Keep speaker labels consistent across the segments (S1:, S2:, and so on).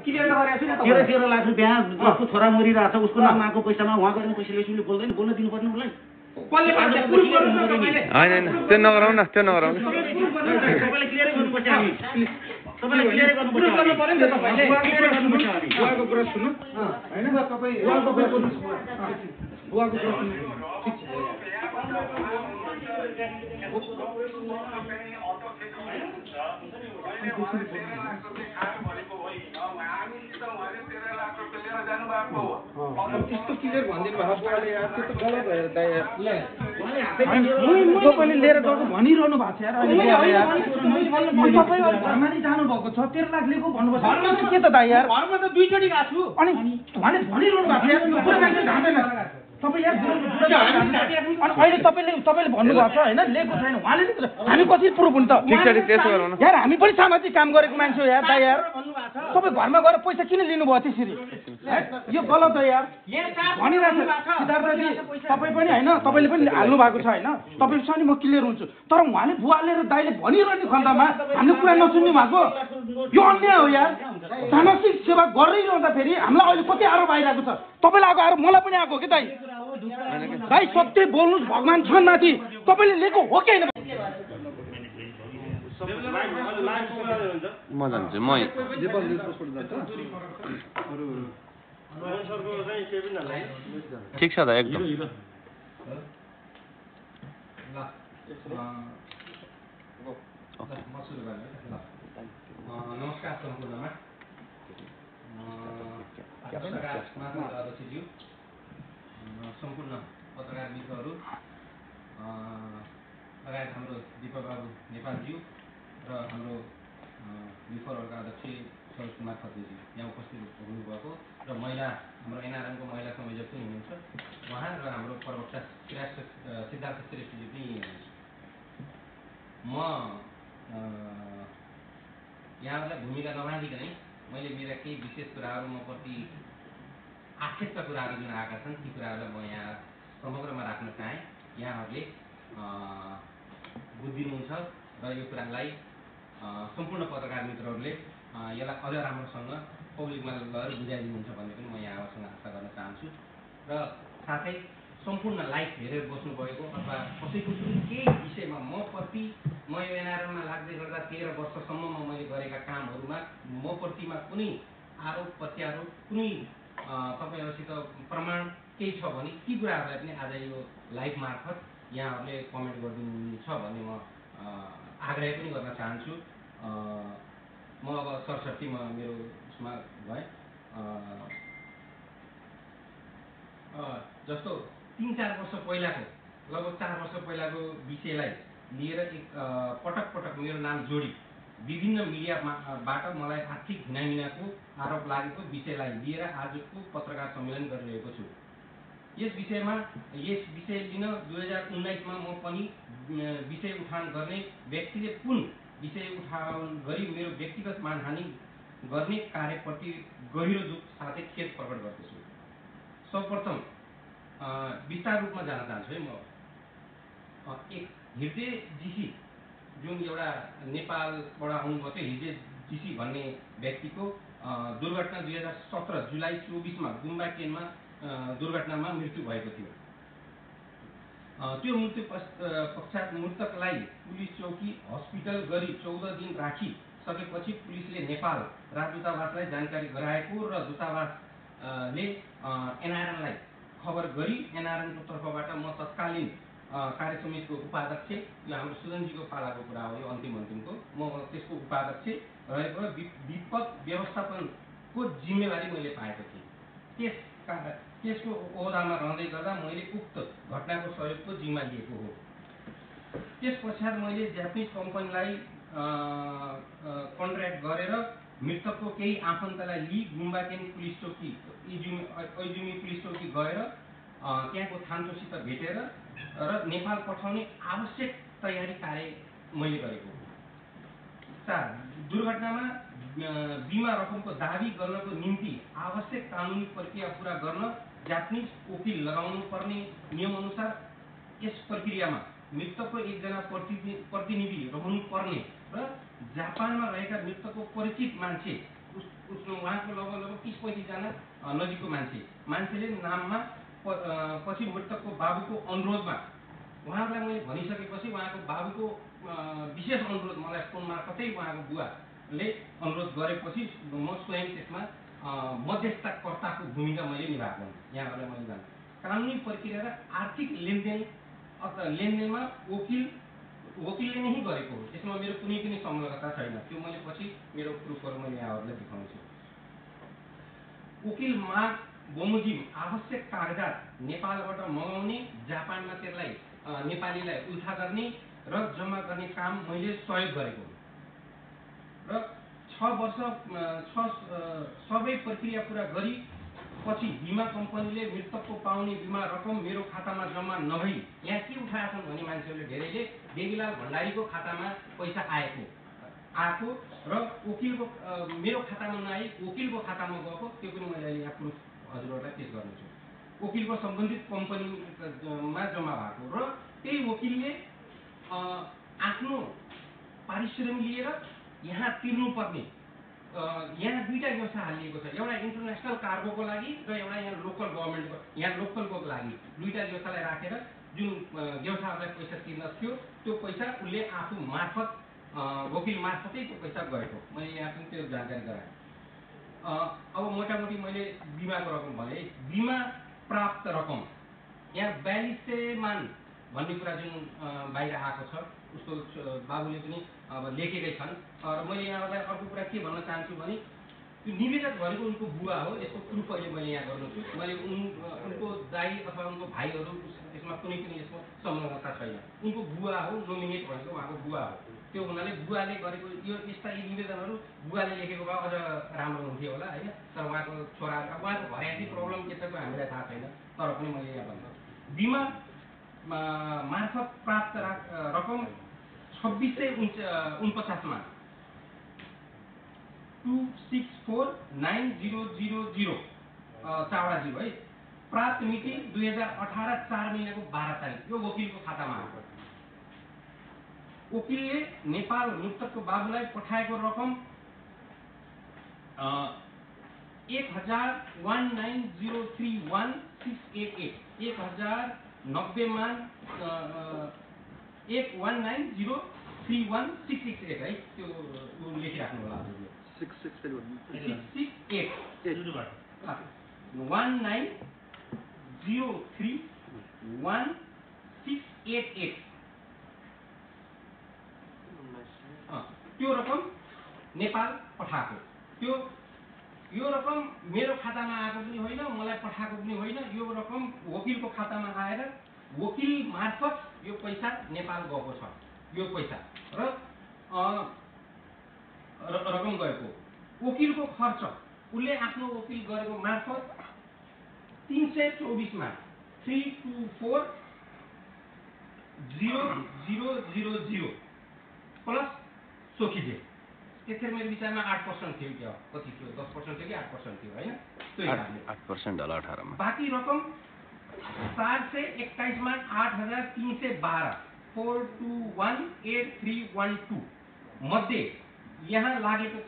S1: Clear गरेको छु नि
S2: 13 लाख रुपैयाँ जसको छोरा मरिरहेछ उसको नामको पैसामा उहाँको पनि पैसा लिएपछि बोल्दैन बोल्न दिनुपर्ने उसलाई
S1: कसले पार्छ प्रुफ गर्नु न तपाईले
S3: हैन त्यो नगराउनु न त्यो नगराउनु
S2: तपाईले क्लियर गर्नुपर्छ हामी तपाईले क्लियर गर्नुपर्छ
S1: प्रुफ गर्नु पर्यो नि त तपाईले
S2: क्लियर गर्नुपर्छ हामी
S4: बुवाको कुरा सुन्नु हैन तपाई बुवाको कुरा सुन्नु बुवाको कुरा सुन्नु ठीक छ त्यस्तो क्लियर भनिदिनु भएको बुवाले यार त्यो त गलत भयो त यार
S1: तपाईले लिएर गएको भनिरहनु भएको छ यार अहिले तपाईँ घरमा नि जानु भएको छ 13 लाख लिएको भन्नुभयो घरमा चाहिँ के त दाइ यार घरमा त दुईचोटि गएको छु अनि उहाँले भनिरहनु भएको छ यार यो कुरा मान्छे जान्दैन तपाईँ यार अनि अहिले तपाईँले भन्नुभएको छ होइन लिएको छैन उहाँले हामी कसरी प्रुफ हुन्छ
S3: ठीक छ त्यसो गरौँ न
S1: यार हामी पनि सामाजिक काम गरेको मान्छे हो यार दाइ यार तपाईँ घरमा गएर पैसा किन लिनुभयो त्यसरी यो गलत हो यार भनिरहेको छ सिद्धार्थजी तपाईँ पनि होइन तपाईँले पनि हाल्नु भएको छ होइन तपाईँसँग नि म क्लियर हुन्छु तर उहाँले बुवाले र दाइले भनिरहने खण्डमा हामीले कुरा नसुन्नु भएको यो अन्याय हो यार सामाजिक सेवा गरिरहँदाखेरि हामीलाई अहिले कति आरोप आइरहेको छ तपाईँलाई आएको आरोप मलाई पनि आएको हो कि दाइ दाइ सत्य बोल्नुहोस् भगवान् छन् माथि तपाईँले लिएको हो कि होइन
S3: म जान्छु म
S4: नेपाल न्युज पोस्टबाट जान्छ
S3: ठीक छ त एकदम
S5: नमस्कार सम्पूर्णमा अध्यक्षज्यू सम्पूर्ण पत्रकार मित्रहरू लगायत हाम्रो दीपक बाबु नेपालज्यू र हाम्रो विफरहरूका अध्यक्ष सरोज कुमार खत्रीजी यहाँ उपस्थित हुनुभएको र हाम्रो एनआरएमको महिला संयोजक पनि हुनुहुन्छ उहाँ र हाम्रो प्रवक्ता सिद्धार्थ श्रेष्ठजी पनि हुनुहुन्छ म यहाँहरूलाई भूमिका नबाँधिकनै मैले मेरा केही विशेष कुराहरू म प्रति आक्षेपका कुराहरू जुन आएका छन् ती कुराहरूलाई म यहाँ समग्रमा राख्न चाहेँ यहाँहरूले बुझिदिनुहुन्छ र यो कुरालाई सम्पूर्ण पत्रकार मित्रहरूले यसलाई अझ राम्रोसँग पब्लिकमा लगेर बुझाइदिनुहुन्छ भन्ने पनि म यहाँहरूसँग आशा गर्न चाहन्छु र साथै सम्पूर्ण लाइभ हेरेर बस्नुभएको अथवा कसैको केही विषयमा म यो एनआरएममा लाग्दै गर्दा 13 वर्षसम्ममा मैले गरेका कामहरूमा म प्रतिमा कुनै आरोप प्रत्यारोप कुनै तपाईँहरूसित प्रमाण केही छ भने ती कुराहरूलाई पनि आज यो लाइभ मार्फत यहाँहरूले कमेन्ट गरिदिनुहुन्छ भन्ने म आग्रह पनि गर्न चाहन्छु म अब सरसट्टी मेरो उसमा भएँ जस्तो 3-4 वर्ष पहिलाको लगभग 4 वर्ष पहिलाको विषयलाई लिएर पटक मेरो नाम जोडी विभिन्न मिडियाबाट मलाई आर्थिक हिनामिनाको आरोप लागेको विषयलाई लिएर आजको पत्रकार सम्मेलन गरिरहेको छु। यस विषय लिन 2019मा म पनि विषय उठान गर्ने व्यक्तिले पुन विषय उठान गरी मेरो व्यक्तिगत मानहानि गर्ने कार्यप्रति गहिरो दुःख साथै खेद प्रकट गर्दछु। सर्वप्रथम विस्तार रूपमा जान चाहन्छु है म एक हृदय जीसी जुन एउटा नेपालबाट आउनुभएको थियो हृदय जीसी भन्ने व्यक्तिको दुर्घटना 2017 जुलाई 24मा गुम्बा केनमा दुर्घटनामा मृत्यु भएको थियो। त्यो मृत्यु पश्चात मृतकलाई पुलिस चौकी हस्पिटल गरी 14 दिन राखी सकेपछि पुलिसले नेपाल राजदूतावासलाई जानकारी गराएको र दूतावासले एनआरएमलाई खबर गरी एनआरएमको तर्फबाट म तत्कालीन कार्य समितिको उपाध्यक्ष यो हाम्रो सुजनजीको पालाको कुरा हो यो अन्तिमको म त्यसको उपाध्यक्ष रहेको विपद व्यवस्थापनको जिम्मेवारी मैले पाएको थिएँ। त्यसको ओहदामा रहँदै गर्दा मैले उक्त घटनाको सहयोगको जिम्मा लिएको हो। त्यस पश्चात मैले जापानिज कम्पनीलाई कन्ट्र्याक्ट गरेर मृतकको केही आफन्तलाई लिई गुम्बाकेन पुलिस चौकी ऐजुमी पुलिस चौकी गएर त्यहाँको थान्तोसित भेटेर र नेपाल पठाउने आवश्यक तयारी कार्य मैले गरेको हो। 4 दुर्घटनामा बिमा रकमको दावी गर्नको निम्ति आवश्यक कानुनी प्रक्रिया पूरा गर्न जापानिज वकिल लगाउनु पर्ने नियम अनुसार यस प्रक्रियामा मृतकको एकजना प्रतिनिधि रहनु पर्ने र जापानमा रहेका मृतकको परिचित मान्छे उहाँको लगभग 30-35 जना नजिकको मान्छेले नाममा पछि मृतकको बाबुको अनुरोधमा उहाँहरूलाई मैले भनिसकेपछि उहाँको बाबुको विशेष अनुरोध मलाई फोन मार्फतै उहाँको बुवाले अनुरोध गरेपछि म स्वयं त्यसमा मध्यस्थताकर्ताको भूमिका मैले निभाएको हुँ। यहाँहरूलाई मैले जान्छु कानुनी प्रक्रिया र आर्थिक लेनदेनमा वकिलले नै गरेको हो। त्यसमा मेरो कुनै पनि संलग्नता छैन। त्यो मैले पछि मेरो प्रुफहरू मैले यहाँहरूलाई देखाउँछु। वकिल माग बमोजिम आवश्यक कागजात नेपालबाट मगाउने, जापानमा त्यसलाई नेपालीलाई उल्था गर्ने र जम्मा गर्ने काम मैले सहयोग गरेको हुँ र 6 वर्ष सबै प्रक्रिया पुरा गरी पछि बिमा कम्पनीले मृतकको पाउने बिमा रकम मेरो खातामा जम्मा नभई यहाँ के उठाएछन् भने मान्छेहरूले धेरैले देवीलाल भण्डारीको खातामा पैसा आएको र वकिलको मेरो खातामा नआई वकिलको खातामा गएको त्यो पनि मैले अहिले यहाँ प्रुफ हजुरहरूलाई पेश गर्नेछु। वकिलको सम्बन्धित कम्पनीमा जम्मा भएको र त्यही वकिलले आफ्नो पारिश्रमिक लिएर यहाँ तिर्नुपर्ने यहाँ दुईटा व्यवस्था हालिएको छ। एउटा इन्टरनेसनल कार्गोको लागि र एउटा यहाँ लोकल गभर्मेन्टको लोकलको लागि दुईटा व्यवस्थालाई राखेर जुन व्यवसायहरूलाई पैसा तिर्न थियो त्यो पैसा उसले आफू मार्फत वकिल मार्फतै त्यो पैसा गएको मैले यहाँ पनि त्यो जानकारी गराएँ। अब मोटामोटी मैले बिमाको रकम भने बिमा प्राप्त रकम यहाँ 4200 मान भन्ने कुरा जुन बाहिर आएको छ उसको बाबुले पनि अब लेखेकै छन्। र मैले यहाँलाई अर्को कुरा के भन्न चाहन्छु भने त्यो निवेदन भनेको उनको बुवा हो। यसको प्रुफ अहिले मैले यहाँ गर्नु छु। मैले उनको दाइ अथवा उनको भाइहरू यसमा कुनै पनि यसको संलग्नता छैन। उनको बुवा हो, नोमिनेट भनेको उहाँको बुवा हो। त्यो हुनाले बुवाले गरेको यो यस्ता यी निवेदनहरू बुवाले लेखेको भए अझ राम्रो हुन्थ्यो होला होइन। तर उहाँको छोरा उहाँको घरेटी प्रब्लम के छ हामीलाई थाहा छैन। तर पनि मैले यहाँ भन्छु बिमा मार्फत प्राप्त रकम 2649 मा 264900 चावडा 0 है। प्राप्त मिति 2018 4 महिनाको 12 तारिक यो वकिलको खातामा आएको। वकिलले नेपाल मृतकको बाबुलाई पठाएको रकम 1019031688 1090 मान 1190316688 है। त्यो लेखिराख्नु होला हजुरले 668 19031688 त्यो रकम नेपाल पठाएको। यो रकम मेरो खातामा आएको पनि होइन, मलाई पठाएको पनि होइन। यो रकम वकिलको खातामा आएर वकिल मार्फत यो पैसा नेपाल गएको छ। यो पैसा र रकम गएको वकिलको खर्च उसले आफ्नो वकिल गरेको मार्फत 324 मा 324000 प्लस सोखिजे त्यतिखेर मेरो विचारमा 8% थियो क्या कति थियो 10% थियो कि 8% थियो होइन। त्यो हिसाबले
S3: 8% होला 18 मा।
S5: बाँकी रकम 421 मा 8312 4218312 मध्ये यहाँ लागेको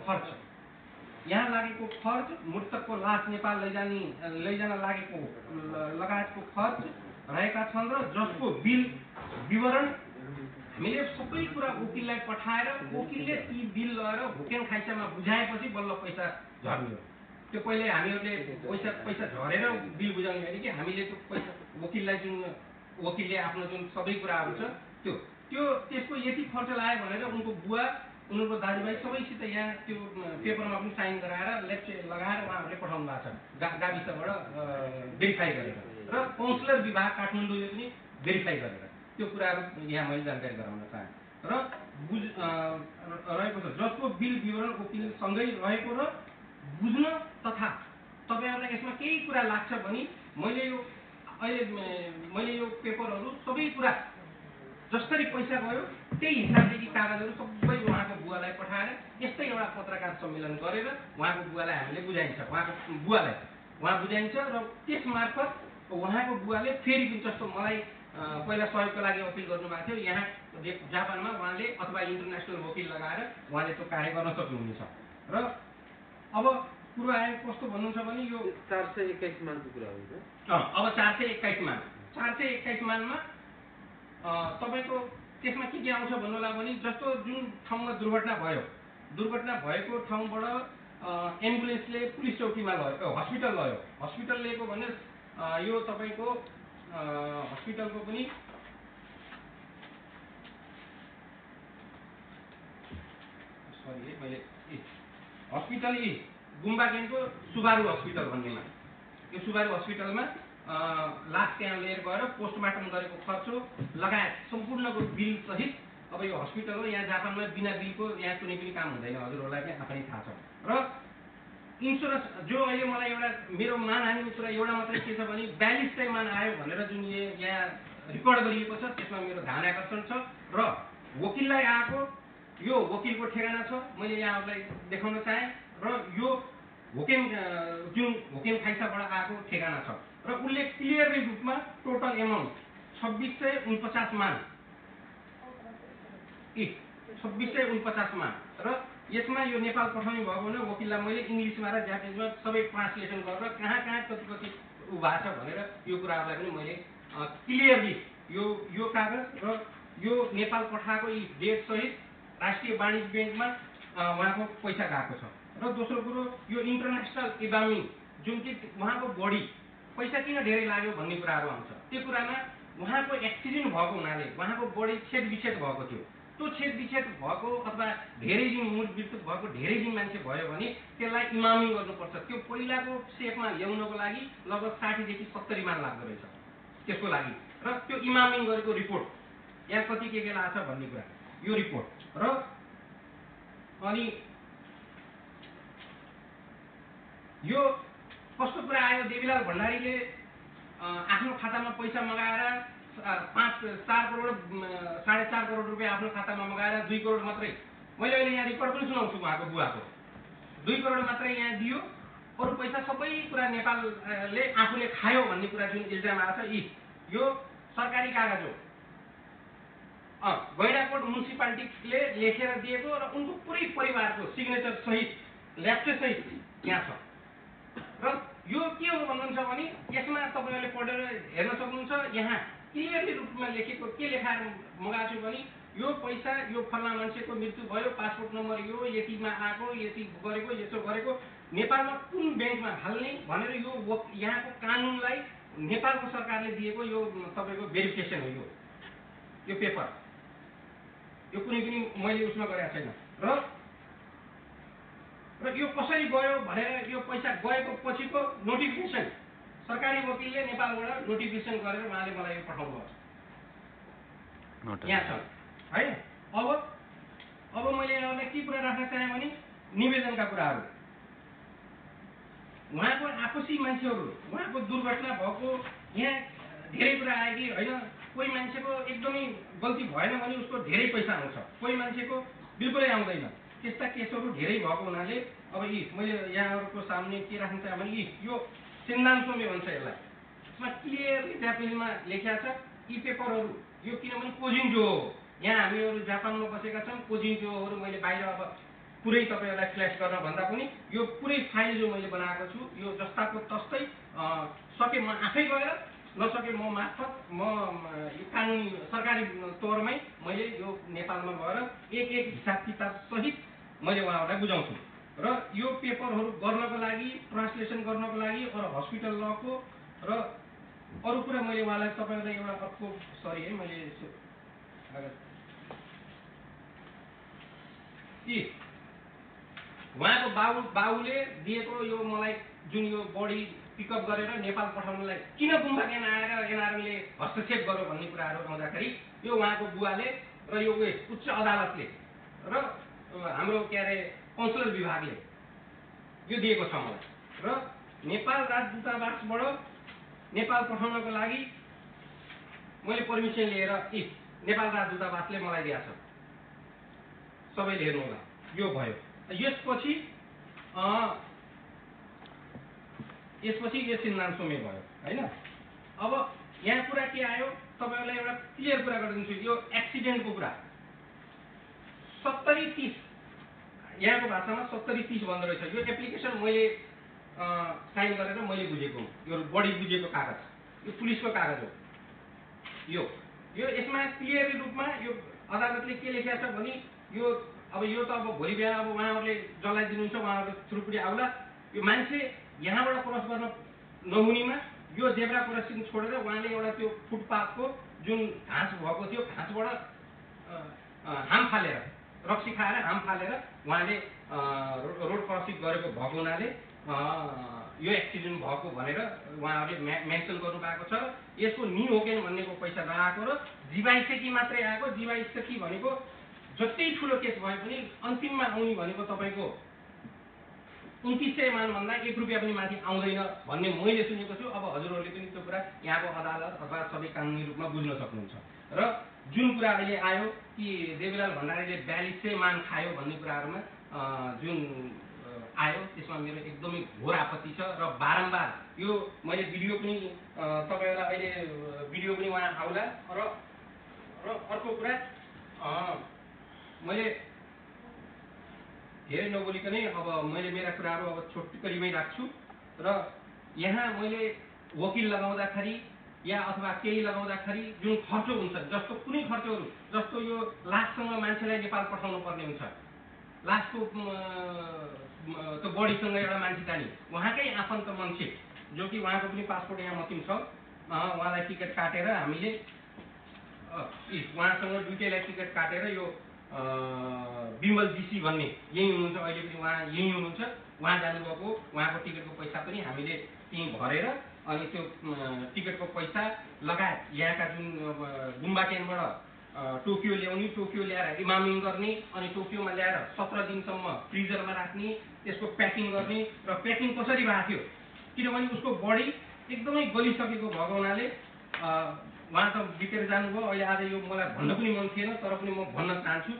S5: खर्च मृतकको लास नेपाल लैजान लागेको लगायतको खर्च रहेका छन् र जसको बिल विवरण हामीले सबै कुरा वकिललाई पठाएर वकिलले ती बिल लगेर हुकेन खाइसामा बुझाएपछि बल्ल पैसा झर्ने हो। त्यो पहिले हामीहरूले पैसा झरेर बिल बुझाउने होइन कि हामीले त्यो पैसा वकिललाई जुन वकिलले आफ्नो जुन सबै कुराहरू छ त्यसको यति खर्च लाग्यो भनेर उनको बुवा उनीहरूको दाजुभाइ सबैसित यहाँ त्यो पेपरमा पनि साइन गराएर लेप्चे लगाएर उहाँहरूले पठाउनु भएको छ गाविसबाट भेरिफाई गरेर र काउन्सिलर विभाग काठमाडौँले पनि भेरिफाई गरेर त्यो कुराहरू यहाँ मैले जानकारी गराउन चाहेँ र रहेको छ जसको बिल विवरण वकिलसँगै रहेको र बुझ्न तथा तपाईँहरूलाई यसमा केही कुरा लाग्छ भने मैले यो पेपरहरू सबै कुरा जसरी पैसा गयो त्यही हिसाबले यी कागजहरू सबै उहाँको बुवालाई पठाएर यस्तै एउटा पत्रकार सम्मेलन गरेर उहाँको बुवालाई हामीले बुझाइन्छ। उहाँ बुझाइन्छ र त्यस मार्फत उहाँको बुवाले फेरि पनि जस्तो मलाई पहिला सहयोगको लागि अपिल गर्नुभएको थियो यहाँ जापानमा उहाँले अथवा इन्टरनेसनल वकिल लगाएर उहाँले त्यो कार्य गर्न सक्नुहुनेछ र अब कुरो आयो कस्तो भन्नुहुन्छ भने यो
S6: 421 मानको कुरा हुन्छ।
S5: अब 421 मान 421 मानमा तपाईँको त्यसमा के आउँछ भन्नुला भने जस्तो जुन ठाउँमा दुर्घटना भएको ठाउँबाट एम्बुलेन्सले पुलिस चौकीमा लग्यो, हस्पिटल लग्यो, हस्पिटल लिएको भने यो तपाईँको हस्पिटलको पनि सरी है मैले हस्पिटल गुम्बाकेनको सुबारु हस्पिटल भन्नेमा यो सुबारु हस्पिटलमा लास त्यहाँ लिएर गएर पोस्टमार्टम गरेको खर्च लगायत सम्पूर्णको बिल सहित अब यो हस्पिटल हो। यहाँ जापानमा बिना बिलको यहाँ कुनै पनि काम हुँदैन, हजुरहरूलाई पनि आफै थाहा छ। र इन्सुरेन्स जो अहिले मलाई एउटा मेरो मानहानिको कुरा एउटा मात्रै के छ भने 42 मान आयो भनेर जुन यहाँ रेकर्ड गरिएको छ त्यसमा मेरो ध्यान आकर्षण छ र वकिललाई आएको यो वकिलको ठेगाना छ, मैले यहाँहरूलाई देखाउन चाहेँ र यो जुन होकेन खाइसाबाट आएको ठेगाना छ र उसले क्लियरली रूपमा टोटल एमाउन्ट 2649 मान 2649 मान र यसमा यो नेपाल पठाउने भएको भने वकिललाई मैले इङ्ग्लिसमा र जापानिजमा सबै ट्रान्सलेसन गरेर कहाँ कति भएको छ भनेर यो कुराहरूलाई पनि मैले क्लियरली यो कागज र यो नेपाल पठाएको यी डेट सहित राष्ट्रिय वाणिज्य ब्याङ्कमा उहाँको पैसा गएको छ। र दोस्रो कुरो यो इन्टरनेसनल इबामिङ जुन कि उहाँको बढी पैसा किन धेरै लाग्यो भन्ने कुराहरू आउँछ। त्यो कुरामा उहाँको एक्सिडेन्ट भएको हुनाले उहाँको बढी छेदविच्छेद भएको थियो। त्यो छेदविच्छेद भएको अथवा धेरै दिन मृत्यु भएको धेरै दिन मान्छे भयो भने त्यसलाई इमामिङ गर्नुपर्छ। त्यो पहिलाको सेपमा ल्याउनको लागि लगभग 60 देखि 70 मान लाग्दो रहेछ त्यसको लागि। र त्यो इमामिङ गरेको रिपोर्ट यहाँ कति के लाग्छ भन्ने कुरा यो रिपोर्ट र अनि यो कस्तो कुरा आयो, देवीलाल भण्डारीले आफ्नो खातामा पैसा मगाएर 4 करोड 4.5 करोड रुपियाँ आफ्नो खातामा मगाएर 2 करोड मात्रै, मैले अहिले यहाँ रिपोर्ट पनि सुनाउँछु उहाँको बुवाको 2 करोड मात्रै यहाँ दियो, अरू पैसा सबै कुरा नेपालले आफूले खायो भन्ने कुरा जुन इल्जाम आएको छ यो सरकारी कागज हो। गैंडाकोट म्युनिसिपालिटीले लेखेर दिएको र उनको पुरै परिवारको सिग्नेचर सहित ल्याप्चे सहित यहाँ छ। र यो के हो भन्नुहुन्छ भने यसमा तपाईँहरूले पढेर हेर्न सक्नुहुन्छ, यहाँ क्लियरली रूपमा लेखेको के लेखाएर मगाएको छु भने यो पैसा यो फल्ना मान्छेको मृत्यु भयो, पासपोर्ट नम्बर यो यतिमा आएको, यति गरेको, यसो गरेको, नेपालमा कुन ब्याङ्कमा हाल्ने भनेर यो यहाँको कानुनलाई नेपालको सरकारले दिएको यो तपाईँको भेरिफिकेसन हो। यो पेपर यो कुनै पनि मैले उसमा गरेको छैन। र यो कसरी गयो भनेर यो पैसा गएको पछिको नोटिफिकेसन सरकारी वकिलले नेपालबाट नोटिफिकेसन गरेर उहाँले मलाई यो पठाउनु भयो यहाँ छ है। अब मैले यहाँलाई के कुरा राख्न चाहेँ भने निवेदनका कुराहरू, उहाँको आपसी मान्छेहरू उहाँको दुर्घटना भएको यहाँ धेरै कुरा आयो कि होइन, कोही मान्छेको एकदमै गल्ती भएन भने उसको धेरै पैसा आउँछ, कोही मान्छेको बिल्कुलै आउँदैन। त्यस्ता केसहरू धेरै भएको हुनाले अब मैले यहाँहरूको सामने के राख्न चाहेँ भने यो सिन्दान्सोमे भन्छ यसलाई, यसमा क्लियरली जापानिजमा लेखिया छ यी पेपरहरू यो किनभने कोजिन्जो हो। यहाँ हामीहरू जापानमा बसेका छौँ, कोजिन्जोहरू मैले बाहिर अब पुरै तपाईँहरूलाई फ्ल्यास गर्न भन्दा पनि यो पुरै फाइल जो मैले बनाएको छु यो जस्ताको तस्तै सके म आफै गएर नसके म मार्फत यो कानुनी सरकारी तौरमै मैले यो नेपालमा गएर एक हिसाब किताब सहित मैले उहाँहरूलाई बुझाउँछु। र यो पेपरहरू गर्नको लागि ट्रान्सलेसन गर्नको लागि अरू हस्पिटल लको र अरू कुरा मैले उहाँलाई तपाईँहरूलाई एउटा अर्को सरी है मैले उहाँको बाबुले दिएको यो मलाई जुन यो बडी पिकअप गरेर नेपाल पठाउनलाई किन गुम्बा एनआरएमले हस्तक्षेप गर्यो भन्ने कुराहरू आउँदाखेरि यो उहाँको बुवाले र यो उच्च अदालतले र हाम्रो के अरे कौन्सिलर विभागले यो दिएको छ मलाई। र नेपाल राजदूतावासबाट नेपाल पठाउनको लागि मैले पर्मिसन लिएर नेपाल राजदूतावासले मलाई दिएको छ, सबैले हेर्नु होला यो भयो। यसपछि यो सिन्दान्सोमे भयो होइन। अब यहाँ कुरा के आयो तपाईँहरूलाई एउटा क्लियर कुरा गरिदिन्छु, यो एक्सिडेन्टको कुरा 70-30 यहाँको भाषामा 70-30 भन्दो रहेछ। यो एप्लिकेसन मैले साइन गरेर मैले बुझेको यो बढी बुझेको कागज, यो पुलिसको कागज हो। यो यसमा क्लियर रूपमा यो अदालतले के लेखेको छ भने यो त अब भोलि बिहान अब उहाँहरूले जसलाई दिनुहुन्छ उहाँहरू थ्रुपुटी आउला। यो मान्छे यहाँबाट क्रस गर्न नहुनेमा यो जेब्रा क्रसिङ छोडेर उहाँले एउटा त्यो फुटपाथको जुन घाँस भएको थियो घाँसबाट हाम फालेर रक्सी खाएर हाम फालेर उहाँले रोड क्रसिङ गरेको भएको हुनाले यो एक्सिडेन्ट भएको भनेर उहाँहरूले मेन्सन गर्नुभएको छ। यसको नि हो कि भन्नेको पैसा नआएको र जीवाइसकी मात्रै आएको। जीवाइसकी भनेको जति ठुलो केस भए पनि अन्तिममा आउने भनेको तपाईँको 2900 मानभन्दा 1 रुपियाँ पनि माथि आउँदैन भन्ने मैले सुनेको छु। अब हजुरहरूले पनि त्यो कुरा यहाँको अदालत अथवा सबै कानुनी रूपमा बुझ्न सक्नुहुन्छ। र जुन कुरा अहिले आयो कि देवीलाल भण्डारीले 4200 मान खायो भन्ने कुराहरूमा जुन आयो त्यसमा मेरो एकदमै घोर आपत्ति छ। र बारम्बार यो मैले भिडियो पनि तपाईँहरूलाई अहिले भिडियो पनि उहाँ आउला। र अर्को कुरा मैले धेरै नबोलिकनै अब मैले मेरा कुराहरू अब छोटकरीमै राख्छु। र यहाँ मैले वकिल लगाउँदाखेरि या अथवा केही लगाउँदाखेरि जुन खर्च हुन्छ जस्तो कुनै खर्चहरू जस्तो यो लाससँग मान्छेलाई नेपाल पठाउनु पर्ने हुन्छ। लासको त्यो बडीसँग एउटा मान्छे जाने उहाँकै आफन्त मान्छे जो कि उहाँको पनि पासपोर्ट यहाँ मसिम छ उहाँलाई टिकट काटेर हामीले उहाँसँग दुईटैलाई टिकट काटेर यो बिमल जीसी भन्ने यही हुनुहुन्छ अहिले पनि उहाँ यही हुनुहुन्छ। उहाँ जानुभएको उहाँको टिकटको पैसा पनि हामीले त्यहीँ भरेर अनि त्यो टिकटको पैसा लगायत यहाँका जुन गुम्बा क्याम्पबाट टोकियो ल्याउने टोकियो ल्याएर इमामिङ गर्ने अनि टोकियोमा ल्याएर 17 दिनसम्म फ्रिजरमा राख्ने त्यसको प्याकिङ गर्ने र प्याकिङ कसरी भएको थियो किनभने उसको बडी एकदमै गलिसकेको भएको हुनाले उहाँ त बितेर जानुभयो। अहिले आज यो मलाई भन्न पनि मन थिएन तर पनि म भन्न चाहन्छु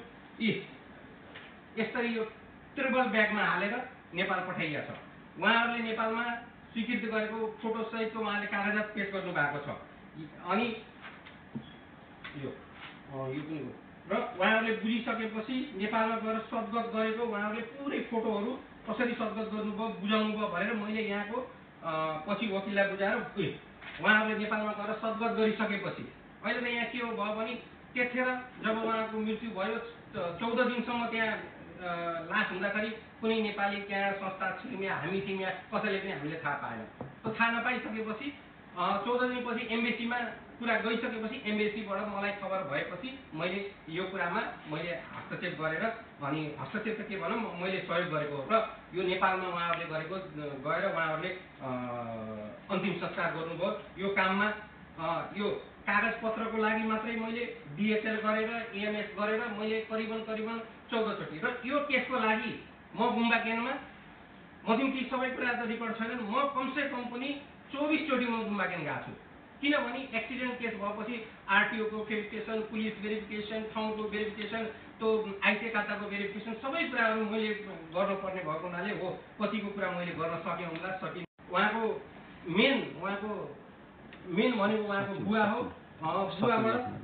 S5: यसरी यो ट्रिबल ब्यागमा हालेर नेपाल पठाइएको छ। उहाँहरूले नेपालमा स्वीकृति गरेको फोटोसहितको उहाँले कागजात पेश गर्नु भएको छ। अनि यो पनि हो र उहाँहरूले बुझिसकेपछि नेपालमा गएर सद्गत गरेको उहाँहरूले पुरै फोटोहरू कसरी सद्गत गर्नुभयो बुझाउनु भयो भनेर मैले यहाँको पछि वकिललाई बुझाएर उहाँहरूले नेपालमा गएर सद्गत गरिसकेपछि अहिले त यहाँ के हो भयो भने त्यतिखेर जब उहाँको मृत्यु भयो 14 दिनसम्म त्यहाँ लास हुँदाखेरि कुनै नेपाली त्यहाँ संस्था थियौँ या हामी थियौँ या कसैले पनि हामीले थाहा पाएन। त्यो थाहा नपाइसकेपछि 14 दिनपछि एम्बेसीमा कुरा गइसकेपछि एम्बेसीबाट मलाई खबर भएपछि मैले यो कुरामा मैले हस्तक्षेप गरेर अनि हस्तक्षेप त के भनौँ मैले सहयोग गरेको हो र यो नेपालमा उहाँहरूले गरेको गएर उहाँहरूले अन्तिम संस्कार गर्नुभयो। यो काममा यो कागजपत्रको लागि मात्रै मैले डिएचएल गरेर एएमएस गरेर मैले करिबन 14 चोटि र यो केसको लागि म गुम्बा क्याम्पमा मसिम ती सबै कुरा त रेकर्ड छैनन् म कमसे कम पनि 24 चोटि म गुम्बा क्याम्प गएको छु। किनभने एक्सिडेन्ट केस भएपछि आरटिओको भेरिफिकेसन पुलिस भेरिफिकेसन ठाउँको भेरिफिकेसन त्यो आइटे खाताको भेरिफिकेसन सबै कुराहरू मैले गर्नुपर्ने भएको हुनाले हो कतिको कुरा मैले गर्न सकेँ होला सकिन। उहाँको मेन भनेको उहाँको बुवा हो। बुवाबाट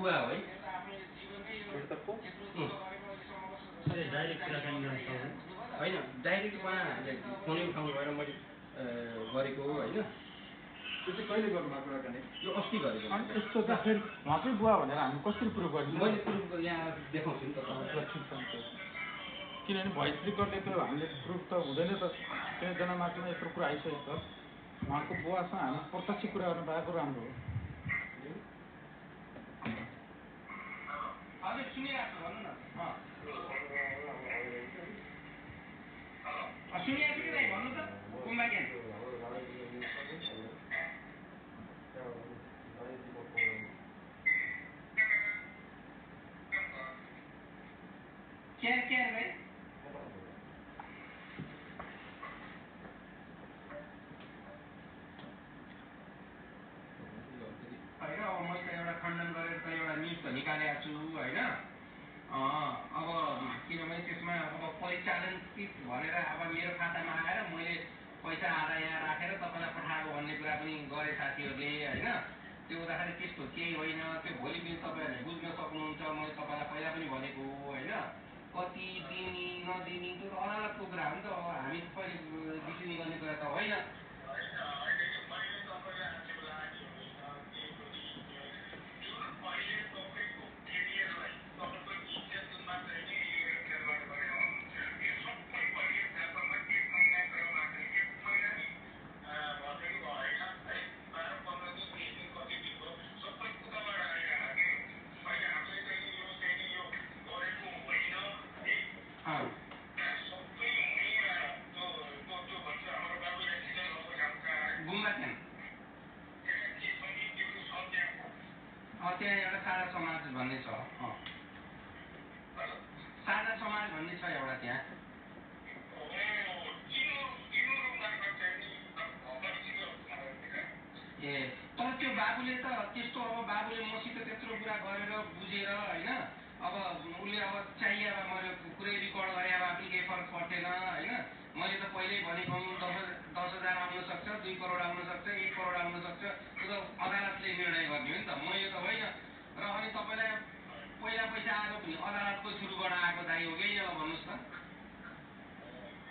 S5: बुवा हो है
S2: डाइरेक्ट कुराकानी गर्न सक्दैन
S5: होइन डाइरेक्ट उहाँहरूले फोनै उठाउनु भएर मैले गरेको हो होइन
S4: त्यो चाहिँ कहिले गर्नुभएको कुराकानी
S5: यो अस्ति गरेको
S1: अनि यस्तो त फेरि उहाँकै बुवा भनेर हामी कसरी प्रुभ गर्छौँ
S5: मैले प्रुफ यहाँ देखाउँछु नि त
S1: किनभने भोइस रेकर्डले त हामीले प्रुफ त हुँदैन त त्यो जनमात्रमा यत्रो कुरा आइसकेको छ उहाँको बुवासँग हामी प्रत्यक्ष कुरा गर्नु पाएको राम्रो हो
S5: हजुर सुनिरहेको छु भन्नु न सुनिरहेको छु कि नै भन्नु त गुम्बा ज्ञान क्या भाइ होइन अब मैले त एउटा खण्डन गरेर त एउटा न्युज त निकालेको छु होइन अब किनभने त्यसमा अब परिचालन भनेर अब मेरो खातामा आएर मैले पैसा आधा यहाँ राखेर तपाईँलाई पठाएको भन्ने कुरा पनि गरे साथीहरूले होइन त्यो हुँदाखेरि त्यस्तो केही होइन त्यो भोलि पनि तपाईँहरूले बुझ्न सक्नुहुन्छ मैले तपाईँलाई पहिला पनि भनेको होइन कति दिने नदिने त्यो त अदालतको कुरा हो नि त हामी पहिले डिसिजन गर्ने कुरा त होइन त्यहाँ एउटा साझा समाज भन्ने छ साझा समाज भन्ने छ एउटा त्यहाँ ए तर त्यो बाबुले त त्यस्तो अब बाबुले मसित त्यत्रो कुरा गरेर बुझेर होइन अब उसले अब चाहिए अब मैले पुरै रेकर्ड गरे अब पनि केही फरक पर्थेन होइन मैले त पहिल्यै भनेको 10,000 आउन सक्छ 2 करोड आउन सक्छ 1 करोड आउन सक्छ त्यो त अदालतले निर्णय गर्ने हो नि त मैले त होइन र अनि तपाईँलाई पहिला पैसा आएको पनि अदालतको थ्रुबाट आएको दाइ हो कि ल भन्नुहोस् त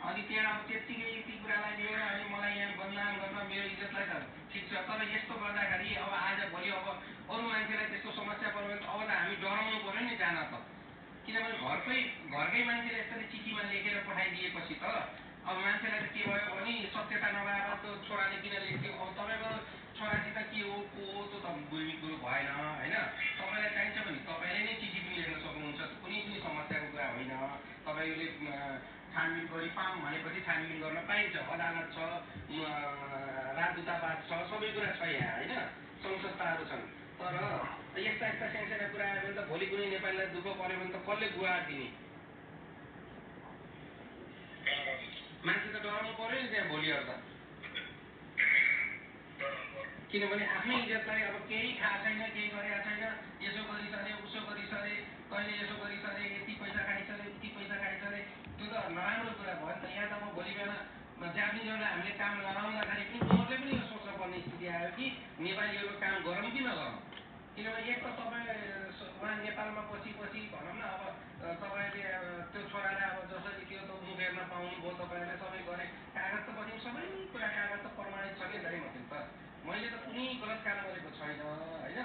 S5: अनि त्यहाँ अब त्यत्तिकै यति कुरालाई लिएर अनि मलाई यहाँ बदनाम गर्न मेरो इज्जतलाई त ठिक छ तर यस्तो गर्दाखेरि अब आज भोलि अब अरू मान्छेलाई त्यस्तो समस्या पर्यो भने अब त हामी डराउनु पर्यो नि जान त किनभने घरकै मान्छेले यसरी चिठीमा लेखेर पठाइदिएपछि त अब मान्छेलाई त के भयो भने सत्यता नभएर त्यो छोराले किन लेख्थ्यो अब तपाईँको छोरासित के हो को हो त्यो त बुझ्ने कुरो भएन होइन तपाईँलाई चाहिन्छ भने तपाईँले नै चिठी पनि लेख्न सक्नुहुन्छ कुनै पनि समस्याको कुरा होइन तपाईँले छानबिन गरी पाऊँ भनेपछि छानबिन गर्न पाइन्छ अदालत छ राजदूतावास छ सबै कुरा छ यहाँ होइन सङ्घ संस्थाहरू छन् तर यस्ता सानसाना कुरा आयो भने त भोलि कुनै नेपालीलाई दुःख पर्यो भने त कसले गुहार दिने मान्छे त डराउनु पर्यो नि त्यहाँ भोलि त किनभने आफ्नै इज्जतलाई अब केही थाहा छैन केही गरेका छैन यसो गरिसरे उसो गरिसरे कहिले यसो गरिसरे यति पैसा खाइसरे उति पैसा खाइसरे त्यो त नराम्रो कुरा भयो नि त यहाँ त अब भोलि बेला जापानिजहरूलाई हामीले काम नराउँदाखेरि पनि उनीहरूले पनि यो सोच्न पर्ने स्थिति आयो कि नेपालीहरूको काम गरौँ कि नगरौँ किनभने एक त तपाईँ उहाँ नेपालमा पछि भनौँ न अब तपाईँले त्यो छोरालाई अब जसरी त्यो त मुख हेर्न पाउनुभयो तपाईँहरूले सबै गरे कागज त पनि सबै कुरा कागज त प्रमाणित छ कि दाइ मतलब त मैले त कुनै गलत काम गरेको छैन होइन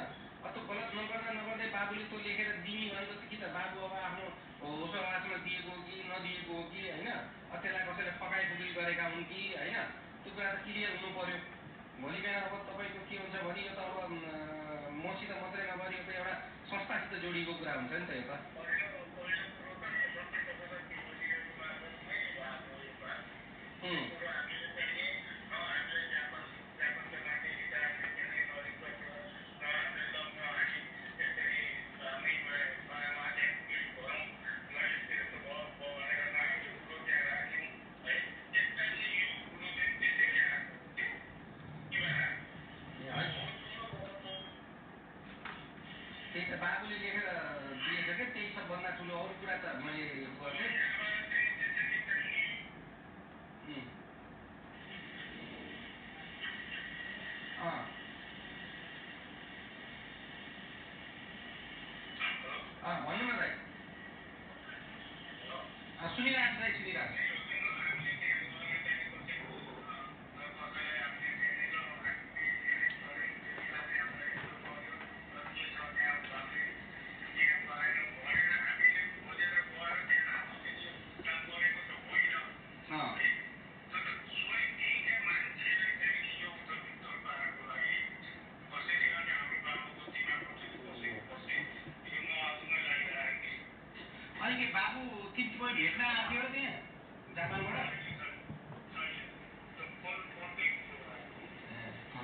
S5: त्यो गलत नगर्दै बाबुले त्यो लेखेर दिने भनेपछि कि त बाबु अब आफ्नो होसहवासमा दिएको हो कि नदिएको हो कि होइन त्यसलाई कसैले फकाइफुकी गरेका हुन् कि होइन त्यो कुरा त क्लियर हुनु पर्यो भोलि बिहान अब तपाईँको के हुन्छ भने यो त अब मसित मात्रै नगरी यो त एउटा संस्थासित जोडिएको कुरा हुन्छ नि त यो त त्यही त बाबुले लेखेर दिएछ क्या त्यही सबभन्दा ठुलो अरू कुरा त मैले गरेँ सुनिरहेको छु सुनिरहेको छु अनि बाबु तिमी भेट्न आएको थियो त्यहाँ जापानबाट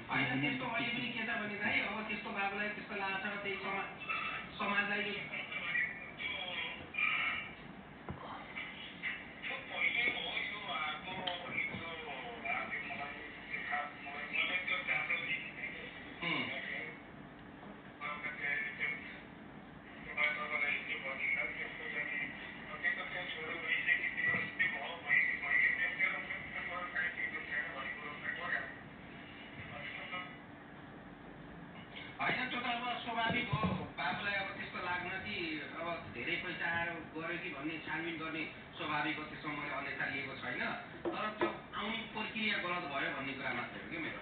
S5: होइन त्यस्तो अहिले पनि के छ भने चाहिँ अब त्यस्तो बाबुलाई त्यस्तो लाग्छ त्यही समाजलाई होइन त्यो त अब स्वाभाविक हो बाबुलाई अब त्यस्तो लाग्न कि अब धेरै पैसा आएर गऱ्यो कि भन्ने छानबिन गर्ने स्वाभाविक हो त्यसमा मैले अन्यथा लिएको छैन तर त्यो आउने प्रक्रिया गलत भयो भन्ने कुरा मात्रै हो कि मेरो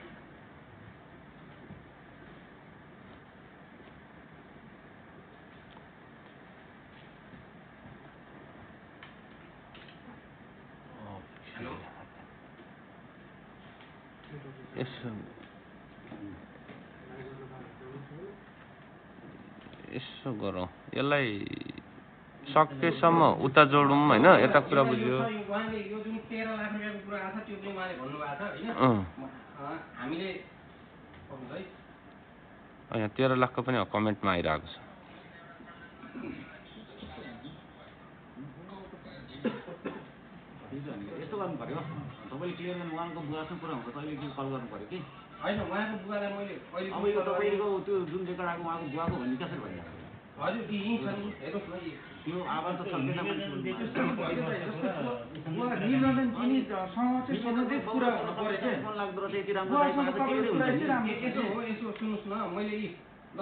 S5: हेलो
S3: यसो गरौँ यसलाई सकेसम्म उता जोडौँ होइन यता कुरा बुझ्यो
S5: उहाँले यो जुन 13 लाख रुपियाँको कुरा आएको छ त्यो पनि उहाँले भन्नुभएको छ होइन हामीले
S3: यहाँ 13 लाखको पनि कमेन्टमा आइरहेको छ
S2: यस्तो गर्नु पर्यो तपाईँले क्लियर गर्नु उहाँको बुवासँग कुरा हुन्छ तपाईँले के कल गर्नु पर्यो कि
S5: होइन उहाँको बुवालाई मैले
S2: अब यो तपाईँको त्यो जुन रेकर्ड आएको उहाँको बुवाको भन्ने कसरी भइरहेको
S5: हजुर यहीँ छ नि हेर्नुहोस् न
S2: त्यो आवाज त छल्केन
S1: निरञ्जन जिनीसँग चाहिँ सम्बन्धित कुरा हुनु पर्यो क्या
S2: मन लाग्दो रहेछ यति राम्रो
S1: बुवासँग तपाईँको कुरा चाहिँ राम्रो
S5: यसो हो यसो सुन्नुहोस् न मैले यी ल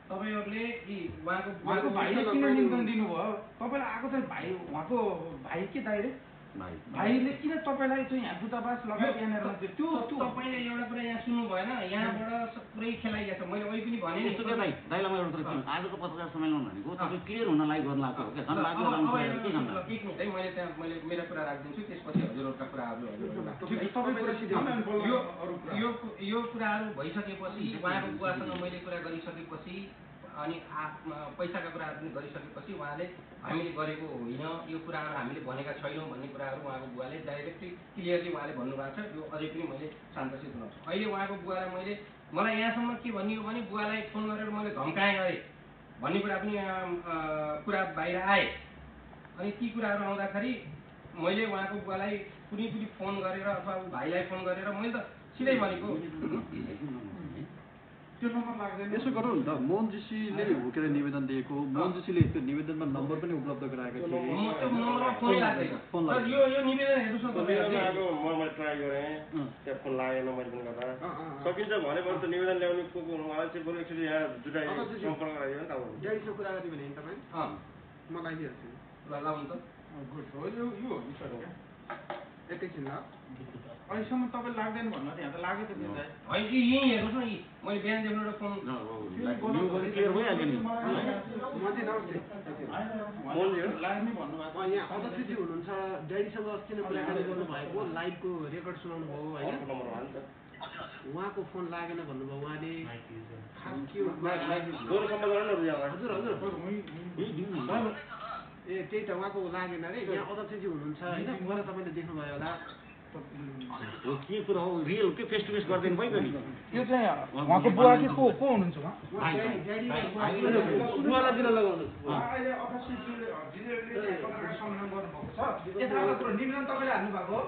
S5: तपाईँहरूले यी
S1: उहाँको भाइले किन निवेदन दिनुभयो तपाईँलाई आएको चाहिँ भाइ उहाँको भाइ के दाइ रे भाइले किन तपाईँलाई चाहिँ यहाँ दूतावास लगायत यहाँनिर
S5: त्यो तपाईँले एउटा कुरा यहाँ सुन्नु भएन यहाँबाट पुरै खेलाइएको छ मैले अहिले पनि भने
S2: यस्तो क्या दाइलाई म एउटा कुरा आजको पत्रकार सम्मेलन भनेको तपाईँ क्लियर हुन लागि गर्न लाग्छ हो क्या झन् लाग्यो के गर्नु
S5: एक मिनट है मैले त्यहाँ मैले मेरो कुरा राखिदिन्छु त्यसपछि हजुरहरूका कुराहरू यो कुराहरू भइसकेपछि उहाँको बुवासँग मैले कुरा गरिसकेपछि अनि पैसाका कुराहरू पनि गरिसकेपछि उहाँले हामीले गरेको होइन यो कुराहरू हामीले भनेका छैनौँ भन्ने कुराहरू उहाँको बुवाले डाइरेक्टली क्लियरली उहाँले भन्नुभएको छ यो अझै पनि मैले शान्तसित हुन्छु अहिले उहाँको बुवालाई मलाई यहाँसम्म के भनियो भने बुवालाई फोन गरेर मैले धम्काएँ गरेँ भन्ने कुरा पनि कुरा बाहिर आए अनि ती कुराहरू आउँदाखेरि मैले उहाँको बुवालाई कुनै पनि फोन गरेर अथवा भाइलाई फोन गरेर मैले त सिधै भनेको
S1: त्यो नम्बर लाग्दैन
S4: यसो गरौँ न त मोहनजीले हो के निवेदन दिएको मोहनजीले त्यो निवेदनमा नम्बर पनि उपलब्ध गराएको थियो
S5: त्यो नम्बरमा फोनै लाग्दैन यो निवेदन हेर्नुहोस् न तपाईँहरूले
S7: मैले ट्राई गरेँ त्यहाँ फोन लागेन मैले पनि गर्दा सकिन्छ भनेपछि त निवेदन ल्याउने को उहाँलाई चाहिँ बरु एकचोटि यहाँ जुटाइ सम्पर्क गराइयो नि त अब
S6: गाडीसँग कुरा गर्ने भने तपाईँ म लगाइदिइहाल्छु
S5: ल लाउनु त
S1: गुड हो यो हो नि सर
S6: एकैछिन ल
S1: अहिलेसम्म तपाईँ लाग्दैन भन्नु यहाँ त लाग्यो त
S5: होइन यहीँ हेर्नुहोस् न मैले बिहानदेखि एउटा फोन
S2: क्लियर भइहाल्यो नि
S6: म चाहिँ
S1: लाग्ने भन्नुभएको
S6: यहाँ अध्यक्षजी हुनुहुन्छ ड्याडीसँग अस्ति नै कुराकानी गर्नुभएको लाइभको रेकर्ड सुनाउनु भयो होइन उहाँको फोन लागेन भन्नुभयो उहाँले खास के हजुर हजुर ए त्यही त उहाँको लागेन अरे यहाँ अध्यक्षजी हुनुहुन्छ होइन गएर तपाईँले देख्नुभयो होला
S2: के कुरा हो रियल के फेस टु फेस गर्दैन भयो नि
S1: यो चाहिँ उहाँको बुवा कि को हुनुहुन्छ उहाँ
S6: बुवालाई दिन लगाउनु
S1: अहिले अध्यक्षज्यूले सम्मान गर्नुभएको छ यथार्थ कुरो निवेदन तपाईँले हाल्नुभएको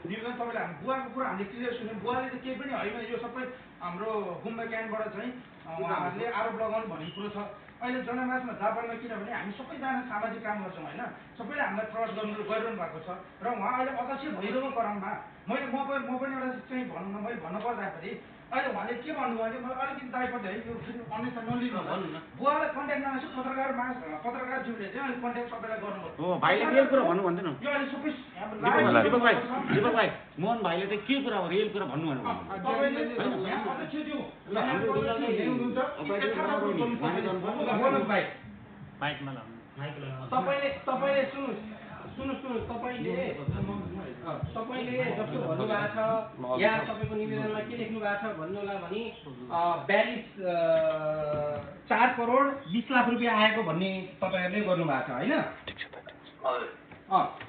S1: निवेदन तपाईँले हाल्नु बुवाको कुरा हामीले क्लियर सुन्यौँ बुवाले त केही पनि होइन यो सबै हाम्रो गुम्बा क्याम्पबाट चाहिँ उहाँहरूले आरोप लगाउनु भन्ने कुरो छ अहिले जनमासमा जापानमा किनभने हामी सबैजना सामाजिक काम गर्छौँ होइन सबैले हामीलाई ट्रस्ट गरिरहनु भएको छ र उहाँ अहिले अध्यक्ष भइरहेको क्रममा म पनि एउटा चाहिँ मैले भन्नु पर्दाखेरि अहिले उहाँले के भन्नुभयो भने मलाई अलिकति दाइपट्टि है यो फेरि अन्यथा नलिनु होला बुवालाई कन्ट्याक्ट नगर्छु पत्रकारज्यूले चाहिँ अहिले कन्ट्याक्ट तपाईँलाई गर्नुभयो
S2: हो भाइले के कुरा भन्नु भन्दैन
S1: यो अहिले सबै
S2: दीपक भाइ मोहन भाइले चाहिँ के कुरा हो रियल कुरा भन्नु भन्नु
S1: तपाईँले अध्यक्षज्यू बोल्नुहोस् भाइ तपाईँले सुन्नुहोस् तपाईँले जस्तो भन्नुभएको छ यहाँ तपाईँको निवेदनमा के लेख्नु भएको छ भन्नु होला भने 4 करोड 20 लाख रुपियाँ आएको भन्ने तपाईँहरूले गर्नुभएको छ होइन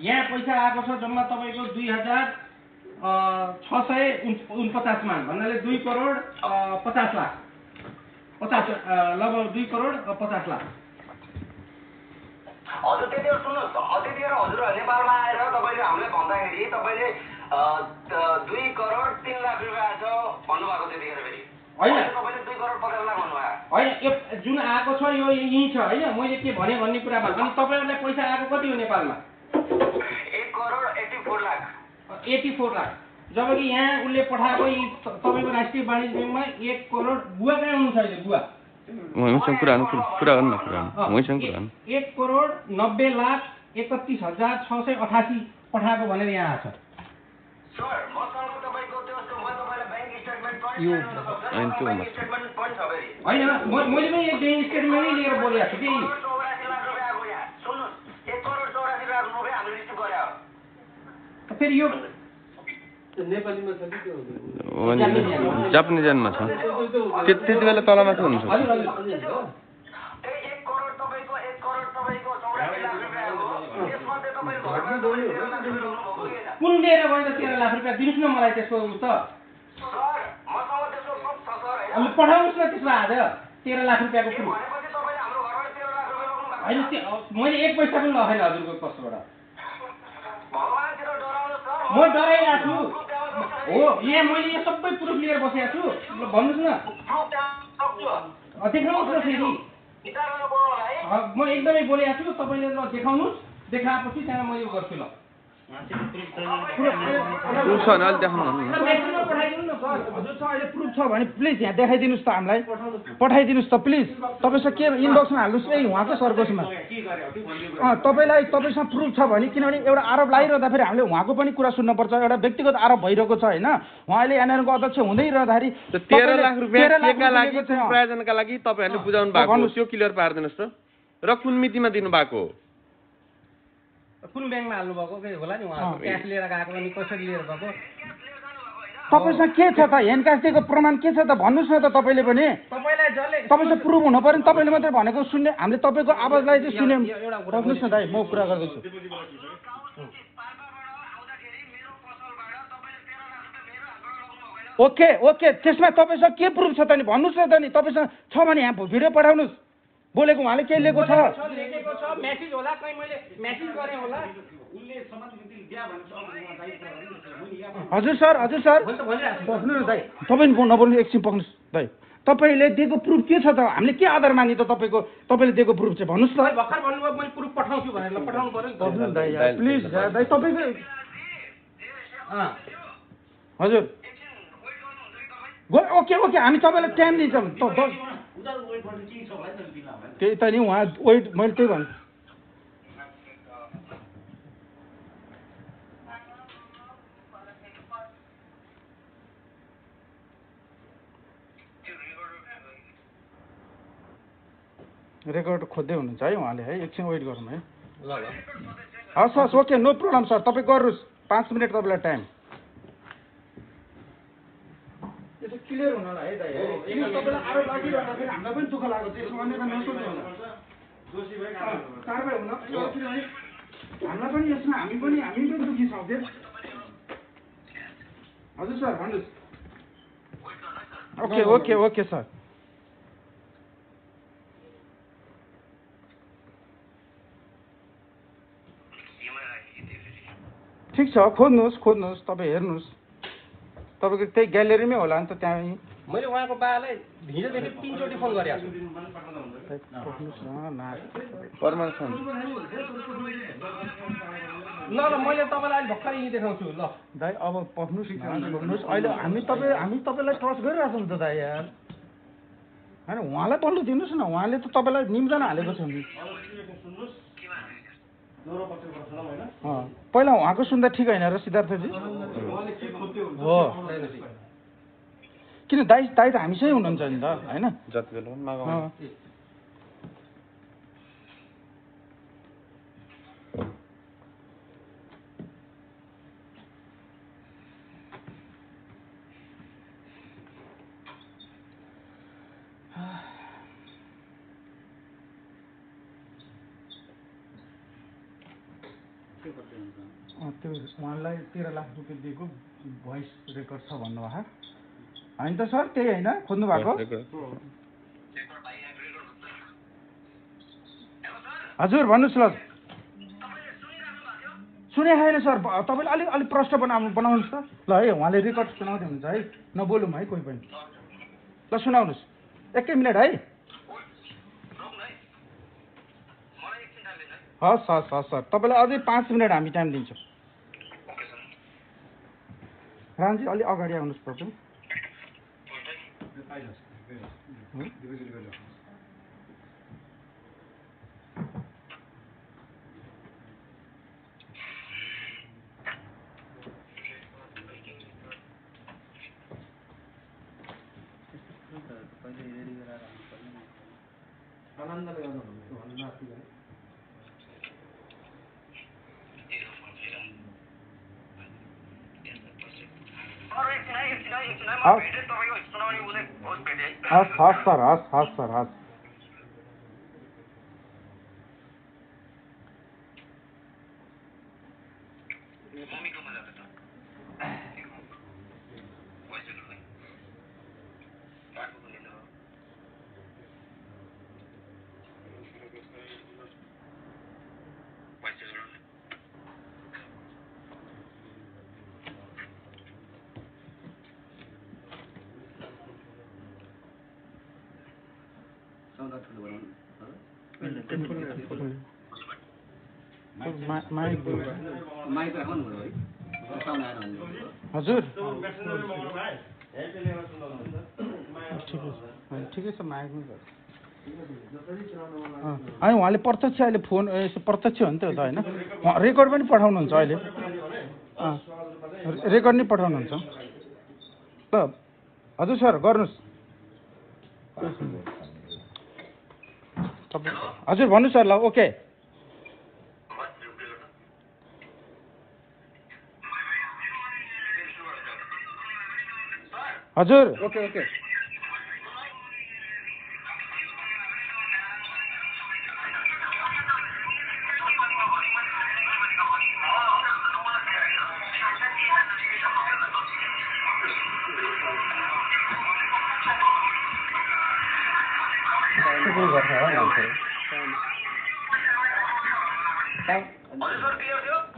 S1: यहाँ पैसा आएको छ जम्मा तपाईँको 2649 मान भन्नाले 2 करोड 50 लाख लगभग 2 करोड 50 लाख
S8: हजुर त्यतिखेर सुन्नुहोस् त्यतिखेर हजुर नेपालमा आएर तपाईँले हामीलाई भन्दाखेरि तपाईँले 2 करोड 3 लाख रुपियाँ आएछ भन्नुभएको त्यतिखेर फेरि
S1: होइन
S8: तपाईँले 2 करोड 50 लाख भन्नुभयो
S1: होइन जुन आएको छ यो यहीँ छ होइन मैले के भने भन्ने कुरामा अनि तपाईँहरूलाई पैसा आएको कति हो नेपालमा
S8: 1 करोड 84 लाख
S1: 84 लाख जबकि यहाँ उसले पठाएको तपाईँको राष्ट्रिय वाणिज्य ब्याङ्कमा 1 करोड बुवा कहाँ हुनुहुन्छ अहिले बुवा
S3: 1
S1: करोड 90 लाख 31,688 पठाएको भनेर यहाँ आएको छ
S8: सर मसँग तपाईँको त्यो म तपाईँलाई ब्याङ्क स्टेटमेन्ट स्टेटमेन्ट पनि छ फेरि
S1: होइन मैले पनि एक ब्याङ्क स्टेटमेन्टै लिएर बोलेको छु कि
S8: 84 लाख रुपियाँ आएको यहाँ सुन्नुहोस् 1 करोड 84 लाख रुपियाँ हामीले रिसिभ गरे
S1: फेरि यो
S6: नेपालीमा छ कि त्यो
S3: जापानिजमा छ त्यति बेला तलमाथि हुनुहुन्छ
S8: त्यही 1 करोड तपाईँको 1 करोड तपाईँको 84 लाख रुपियाँ हो त्यसमध्ये तपाईँको घरमा 13 लाख रुपियाँ
S1: कुन लिएर गयो त 13 लाख रुपियाँ दिनुहोस् न मलाई त्यसको त
S8: सर मसँग त्यसको सब छ सर
S1: अनि पठाउनुहोस् न त्यसमा आज 13 लाख रुपियाँको कुन
S8: भनेपछि तपाईँले हाम्रो घरबाट 13 लाख रुपियाँ लग्नु
S1: होइन मैले 1 पैसा पनि लगेन हजुरको पक्षबाट
S8: भगवानतिर डराउनु सर
S1: म डराइरहेको छु हो यहाँ मैले यो सबै प्रुफ लिएर बसेको छु भन्नुहोस् न देखाउनुहोस् न फेरि म एकदमै बोलेको छु तपाईँले ल देखाउनुहोस् देखाएपछि त्यहाँ म यो गर्छु ल
S3: प्रुफ छ भने अलिक देखाउनु
S1: पठाइदिनु न सर हजुरसँग अहिले प्रुफ छ भने प्लिज यहाँ देखाइदिनुहोस् त हामीलाई पठाइदिनुहोस् त प्लिज तपाईँसँग के इनबक्समा हाल्नुहोस् है उहाँको सरकोसमा तपाईँसँग प्रुफ छ भने किनभने एउटा आरोप लागिरहँदा फेरि हामीले उहाँको पनि कुरा सुन्नुपर्छ एउटा व्यक्तिगत आरोप भइरहेको छ होइन उहाँले एनआरको अध्यक्ष हुँदै रहँदाखेरि
S3: 13 लाख रुपियाँ केका लागि प्रायोजनका लागि तपाईँहरूले बुझाउनु भएको त्यो क्लियर पारिदिनुहोस् त र कुन मितिमा दिनुभएको हो
S1: कुन ब्याङ्कमा हाल्नु भएको होला नि उहाँ क्यास लिएर गएको अनि कसरी लिएर गएको तपाईँसँग के छ त हेन्ड दिएको प्रमाण के छ त भन्नुहोस् न त तपाईँले पनि तपाईँसँग प्रुफ हुनु पर्यो नि तपाईँले मात्रै भनेको सुन्ने हामीले तपाईँको आवाजलाई चाहिँ सुन्यौँ बस्नुहोस् न दाइ म कुरा गर्दैछु ओके ओके त्यसमा तपाईँसँग के प्रुफ छ त नि भन्नुहोस् न त नि तपाईँसँग छ भने यहाँ भिडियो पठाउनुहोस् बोलेको उहाँले के लिएको छ मेसेज होला कहीँ मैले मेसेज गरेँ होला हजुर सर बस्नु न दाइ तपाईँ नबोल्नु एकछिन पक्नुहोस् दाइ तपाईँले दिएको प्रुफ के छ त हामीले के आधार मानि त तपाईँले दिएको प्रुफ चाहिँ भन्नुहोस् न भर्खर भन्नुभयो मैले प्रुफ पठाउँछु भनेर ल पठाउनु पर्यो बस्नु न दाइ प्लिज दाइ तपाईँको हजुर ओके ओके हामी तपाईँलाई टाइम दिन्छौँ त्यही त नि उहाँ वेट मैले त्यही भन्छु रेकर्ड खोज्दै हुनुहुन्छ है उहाँले है एकछिन वेट गरौँ है हस् हस् ओके नो प्रब्लम सर तपाईँ गर्नुहोस् 5 मिनट तपाईँलाई टाइम यो चाहिँ क्लियर हुन होला है दाइ तपाईँलाई आरोप लागिरहँदाखेरि हामीलाई पनि दुःख लाग्यो त्यसमा अन्यथा नसोच्नु होला कारबाही हुन हामीलाई पनि यसमा हामी पनि दुःखी छौँ के हजुर सर भन्नुहोस् ओके ओके ओके सर ठिक छ खोज्नुहोस् तपाईँ हेर्नुहोस् तपाईँको त्यही ग्यालेरीमै होला नि त त्यहाँ
S5: मैले उहाँको बाबालाई हिजोदेखि 3 चोटि फोन गरेको छु।
S3: परमान छन्
S5: ल मैले तपाईँलाई अहिले भर्खरै यहीँ देखाउँछु ल।
S1: दाइ अब पख्नुहोस् अहिले हामी तपाईँलाई ट्रस्ट गरिरहेछौँ त दाइ यार होइन उहाँलाई पल्लो दिनुहोस् न उहाँले त तपाईँलाई निम्जन हालेको छ नि पहिला उहाँको सुन्दा ठिक होइन र सिद्धार्थजी हो किन दाइ त हामीसँगै हुनुहुन्छ नि त होइन
S3: जति बेला पनि मागाउनु
S1: त्यो उहाँलाई 13 लाख रुपियाँ दिएको भोइस रेकर्ड छ भन्नुभएको होइन त सर त्यही होइन खोज्नु भएको हजुर भन्नुहोस् ल सुने छैन सर तपाईँले अलिक प्रश्न बनाउनुहोस् त ल है उहाँले रेकर्ड सुनाउँदै हुन्छ है नबोलौँ है कोही पनि ल सुनाउनुहोस् 1 मिनट है हस् सर तपाईँलाई अझै 5 मिनट हामी टाइम दिन्छौँ रामजी अलि अगाडि आउनुहोस् तपाईँ हस् सर हजुर ठिकै छ माग्नु अनि उहाँले प्रत्यक्ष अहिले फोन प्रत्यक्ष हो नि त होइन रेकर्ड पनि पठाउनुहुन्छ अहिले रेकर्ड नै पठाउनुहुन्छ ल हजुर सर गर्नुहोस् हजुर भन्नुहोस् सर ल ओके हजुर ओके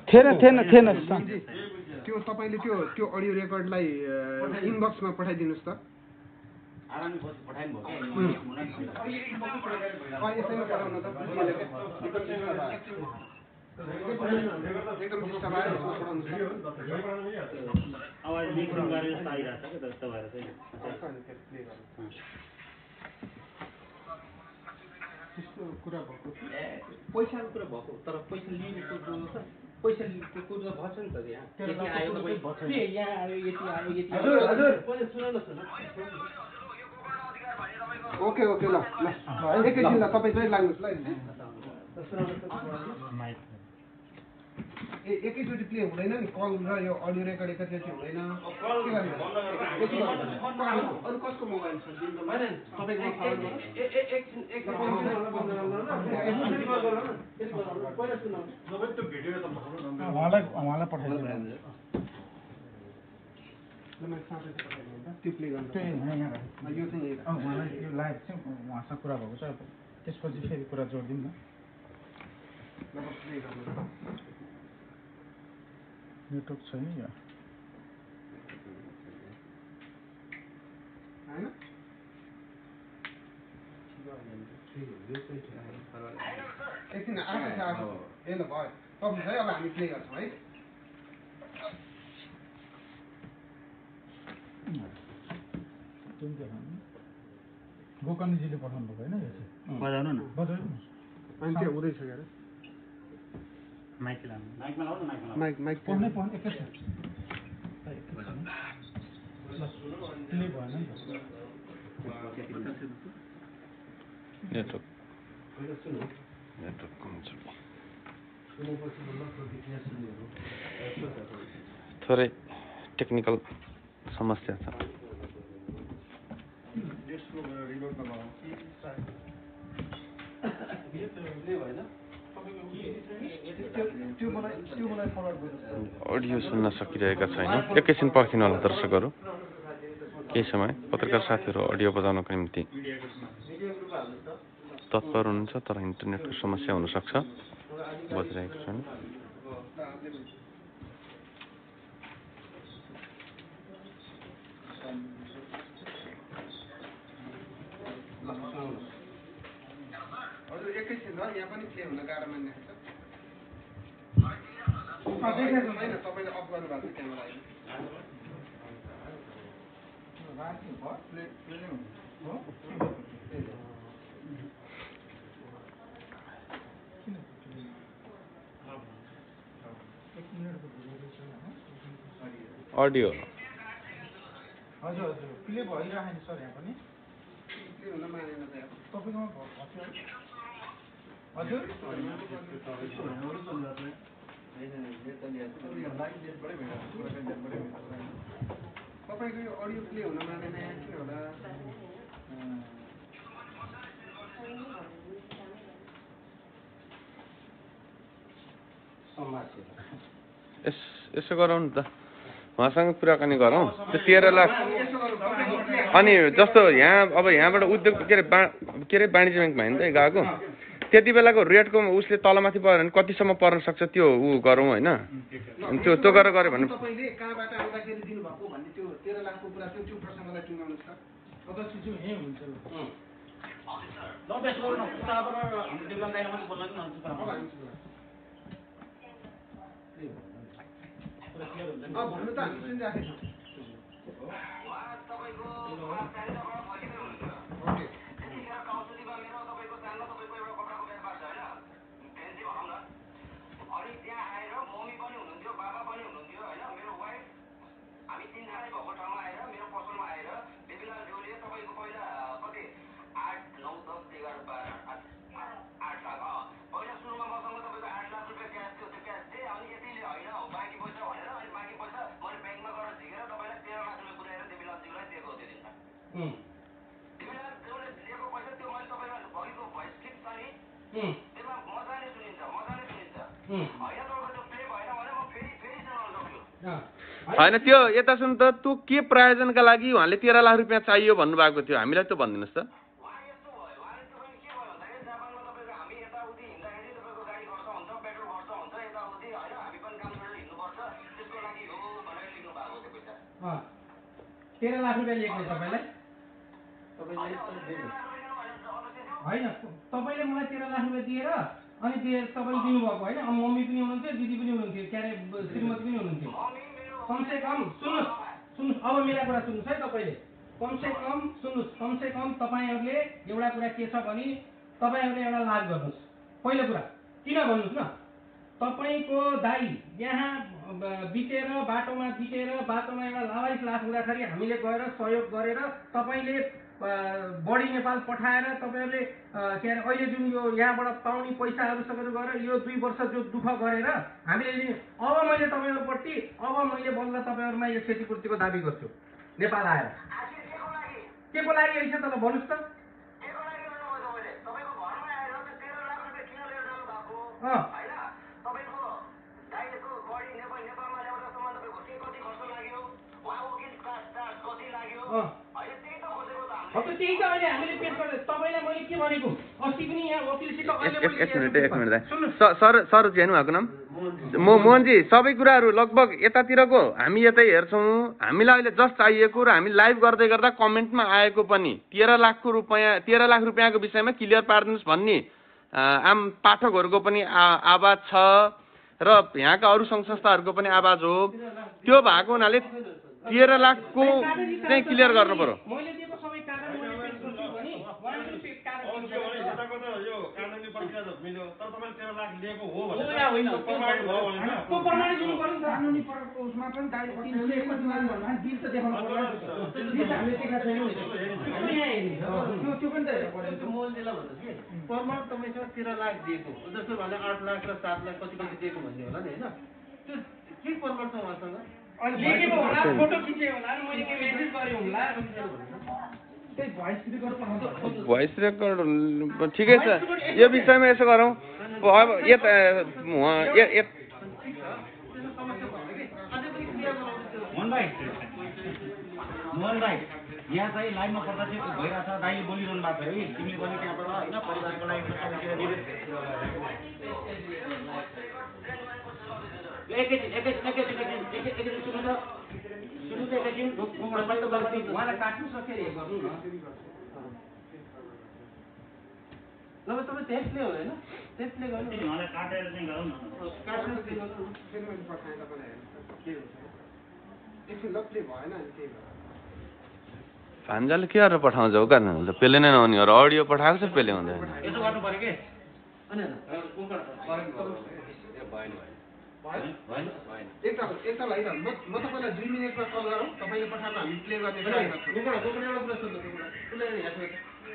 S1: थिएन
S6: त्यो तपाईँले त्यो अडियो रेकर्डलाई इनबक्समा पठाइदिनुहोस् त
S1: कुरा भएको
S5: पैसाको कुरा भएको तर पैसा लिने पैसा लिएको कुरा भन्छ नि त यहाँ आयो यहाँ आयो यति
S6: ओके ल एकैछिन ल तपाईँ चाहिँ लाग्नुहोस् ल एकैचोटि प्ले हुँदैन नि कल र यो अडियो रेकर्ड एकैचोटि हुँदैन अरू कसको मोबाइल छ
S1: उहाँलाई पठाइदिनु
S6: त्यो प्ले गर्नु यो चाहिँ
S1: उहाँलाई यो लाइभ चाहिँ उहाँसँग कुरा भएको छ त्यसपछि फेरि कुरा जोडिदिउँ न नेटवर्क छैन यहाँ
S4: एकछिन आएको ए ल भयो तपाईँ है अब हामी प्ले गर्छौँ है
S1: गोकर्णजीले पठाउनु भएको होइन
S2: बजाउनु न
S4: मान्छे हुँदैछ क्या
S2: माइक लाउनु माइकमा लाउनु माइकमा
S4: माइक माइक
S1: पढ्नै एकैछिन प्ले भएन नि
S3: नेटवर्क थोरै टेक्निकल समस्या छ अडियो सुन्न सकिरहेका छैन एकैछिन पर्खिनु होला दर्शकहरू केही समय पत्रकार साथीहरू अडियो बजाउनको निम्ति तत्पर हुनुहुन्छ तर इन्टरनेटको समस्या हुनसक्छ बजिरहेको छैन
S4: हजुर एकैछिन ल यहाँ पनि प्ले हुन गाह्रो मान्ने होइन तपाईँले अफ गर्नुभएको छ क्यामेरा
S3: अडियो
S1: हजुर हजुर प्ले भइरहेको नि सर यहाँ पनि
S4: प्ले हुन मानेन त
S1: तपाईँकोमा हजुर
S4: तपाईँको यो अडियो प्ले हुन मानेन किन होला
S3: यसो गरौँ नि त उहाँसँग कुराकानी गरौँ त्यो 13 लाख अनि जस्तो यहाँ अब यहाँबाट उद्योग के अरे वाणिज्य ब्याङ्कमा होइन त गएको त्यति बेलाको रेटको उसले तलमाथि पऱ्यो भने कतिसम्म पर्न सक्छ त्यो ऊ गरौँ होइन अनि त्यो गरेर गऱ्यो भने
S4: तपाईँले कहाँबाट आउँदाखेरि दिनुभएको भन्ने त्यो 13 लाखको कुरा त्यो प्रसङ्गलाई टुङ्गाउनुहोस् त
S1: कदाचित चाहिँ यहीँ हुन्छ
S2: ल बेस गर्नु उताबाट हाम्रो देवलाम दाइले पनि बोल्न नि
S4: भन्नु त हामी सुनिराखेको
S8: अनि त्यहाँ आएर मम्मी पनि हुनुहुन्थ्यो बाबा पनि हुनुहुन्थ्यो होइन मेरो वाइफ हामी तिनजनै भएको ठाउँमा आएर मेरो पसलमा आएर बेबीलाल ज्यूले तपाईँको पहिला कति 8, 9, 10, 11, 12, 8 लाख पहिला सुरुमा मसँग तपाईँको 8 लाख रुपियाँ क्यास थियो त्यो क्यास थिएँ अनि यतिले होइन बाँकी पैसा भनेर अनि बाँकी पैसा मैले ब्याङ्कमा गएर झिकेर तपाईँलाई 13 लाख रुपियाँ पुऱ्याएर देवीलाल ज्यूलाई दिएको त्यो दिन देवीलाल ज्यूले दिएको पैसा त्यो मैले तपाईँलाई भोलिको भोइस क्लिप छ नि त्यसमा मजाले सुनिन्छ होइन तपाईँको त्यो प्ले भएन भने म फेरि सुनाउन सक्छु
S3: होइन त्यो यता सुन त त्यो के प्रायोजनका लागि उहाँले 13 लाख रुपियाँ चाहियो भन्नुभएको थियो हामीलाई त्यो भनिदिनुहोस् त
S8: उहाँ यस्तो भयो उहाँले तपाईँले के भयो भन्दाखेरि जापानमा तपाईँको हामी यताउति हिँड्दाखेरि तपाईँको गाडी खर्च हुन्छ पेट्रोल खर्च हुन्छ यताउति होइन हामी पनि काम गरेर हिँड्नुपर्छ त्यसको लागि हो भनेर लेख्नु भएको त्यो पैसा
S1: 13 लाख रुपियाँ लिएको तपाईँलाई होइन तपाईँले मलाई 13 लाख रुपियाँ दिएर अनि तपाईँले दिनुभएको होइन मम्मी पनि हुनुहुन्थ्यो दिदी पनि हुनुहुन्थ्यो के अरे श्रीमती पनि हुनुहुन्थ्यो कमसेकम सुन्नुहोस् अब मेरा कुरा सुन्नुहोस् है तपाईँले कमसेकम तपाईँहरूले एउटा कुरा के छ भने तपाईँहरूले एउटा लाज गर्नुहोस् पहिलो कुरा किन भन्नुहोस् न तपाईँको दाइ यहाँ बितेर बाटोमा एउटा लावारिस लास हुँदाखेरि हामीले गएर सहयोग गरेर तपाईँले बढी नेपाल पठाएर तपाईँहरूले के अरे अहिले जुन यो यहाँबाट पाउने पैसाहरू सबैहरू गरेर यो 2 वर्ष जो दुःख गरेर हामीले अब मैले तपाईँहरूपट्टि मैले बल्ल तपाईँहरूमा यो क्षतिपूर्तिको दाबी गर्छु नेपाल आएर के को लागि रहेछ त ल भन्नुहोस् त त्यही त अहिले हामीले पेश गर्दै तपाईँलाई मैले के भनेको अस्ति पनि यहाँ वकिलसित
S3: एक मिनट सरोज हेर्नु भएको नाम मोहनजी सबै कुराहरू लगभग यतातिरको हामी यतै हेर्छौँ। हामीलाई अहिले जस्ट चाहिएको र हामी लाइभ गर्दै गर्दा कमेन्टमा आएको पनि 13 लाख रुपियाँको विषयमा क्लियर पार्दिनुहोस् भन्ने आम पाठकहरूको पनि आवाज छ र यहाँका अरू सङ्घ संस्थाहरूको पनि आवाज हो। त्यो भएको हुनाले 13 लाखको चाहिँ क्लियर गर्नु पर्यो।
S7: कानुनी प्रक्रिया त मिल्यो तर तपाईले 13 लाख लिएको हो भने प्रमाणित भयो भने
S1: त्यो प्रमाणित गर्नु पर्यो। कानुनी उसमा पनि गाडी 361 भन्दा बिल त देखाउनु पर्यो। बिल हामीले देखाएको छैनौँ। त्यो पनि त हेर्नु पर्यो।
S6: त्यो मोलजीलाई भन्नुहोस् कि प्रमाण तपाईँसँग 13 लाख दिएको जस्तो भने 8 लाख र 7 लाख कति दिएको भन्ने होला नि हैन। त्यो के प्रमाण छ उहाँसँग?
S1: लेखेको होला, फोटो खिचेको होला, मैले के मेसेज गरे होला।
S3: भोइस रेकर्ड ठिकै छ। यो विषयमा यसो गरौँ अब
S2: मोहन भाइ यहाँ चाहिँ लाइभमा पर्दा चाहिँ भइरहेछ। दाइले बोलिरहनु भएको थियो है, तिमीले पनि त्यहाँबाट होइन परिवारको लागि
S6: उहाँलाई काट्नु सक्यो रे गर्नु न। नभए तपाईँ त्यसले हो होइन, त्यसले गर्नु
S2: उहाँलाई काटेर चाहिँ गरौँ न।
S6: काट्नु फेरि मैले पठाएँ तपाईँलाई के हुन्छ एकछिन लप्ले भएन अनि त्यही भएर
S3: भान्जाले के गरेर पठाउँछ हो कारण त पेले नै नहुने हो। अडियो पठाएको छ पेले हुँदैन।
S2: यसो गर्नु पर्यो कि
S6: अनि एकताल होइन म तपाईँलाई 2 मिनटमा कल गरौँ। तपाईँले पठाएको हामी प्ले गर्ने एउटा कुरा सोध्नु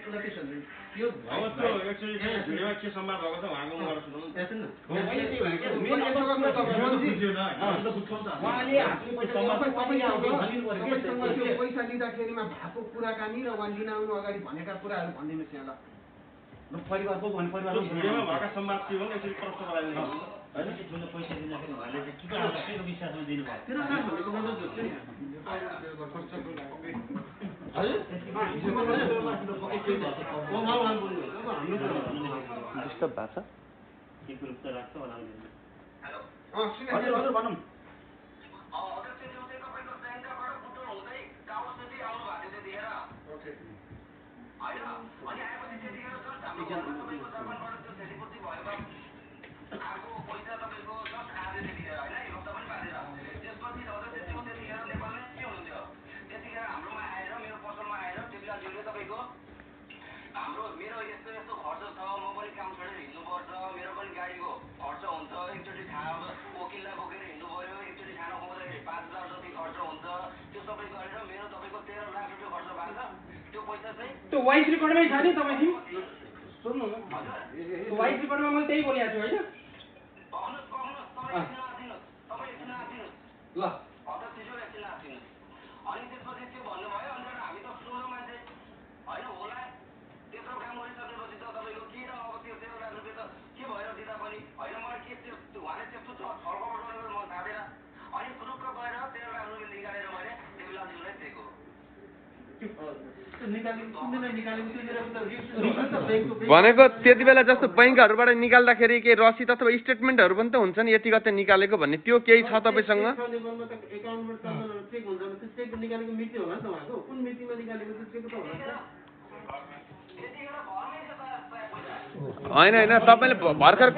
S6: उसलाई के सोध्नु यो
S7: अवश्य एक्चुअली भिडियोमा के संवाद भएको छ उहाँको मुखबाट सुनौँ।
S6: पैसा लिँदाखेरिमा भएको कुराकानी र उहाँ लिन आउनु अगाडि भनेका कुराहरू भनिदिनुहोस् यहाँ ल।
S2: परिवारको
S7: भिडियोमा भएका संवाद के हो एक्चुअली प्रश्न गराइदिनु
S2: होइन ठुलो पैसा दिँदाखेरि उहाँले चाहिँ के विश्वासमा
S3: डिस्टर्ब भएको छ
S2: के कुरो त राख्छ होला
S6: हजुर
S2: भनौँ।
S8: मेरो यस्तो यस्तो खर्च छ, म पनि काम छोडेर हिँड्नुपर्छ, मेरो पनि गाडीको खर्च हुन्छ, एकचोटि वकिललाई बोकेर हिँड्नु पर्यो, एकचोटि खाना खुवाउँदाखेरि 5,000 जति खर्च हुन्छ, त्यो सबै गरेर मेरो तपाईँको 13 लाख रुपियाँ खर्च भएको छ। त्यो पैसा चाहिँ
S1: त्यो वाइस रेकर्डमै छ नि तपाईँको सुन्नु न। त्यो वाइस रेकर्डमा मैले त्यही बोलेको छु होइन। ल
S8: अनि त्यसपछि त्यो भन्नुभयो अनि हामी त सुनौँ मान्छे होइन होला। त्यत्रो काम गरिसकेपछि त तपाईँको के र अब त्यो 13 लाख रुपियाँ त के भएर दिँदा पनि होइन। मलाई के त्यो उहाँले त्यस्तो छलफल गरेर म थापेर अनि ग्रुपमा गएर 13 लाख रुपियाँ निकालेर मैले देवीलालजीलाई दिएको।
S3: भनेको त्यति बेला जस्तो बैङ्कहरूबाट निकाल्दाखेरि केही रसिद अथवा स्टेटमेन्टहरू पनि त हुन्छ नि यति गते निकालेको भन्ने त्यो केही छ तपाईँसँग? होइन होइन तपाईँले भर्खर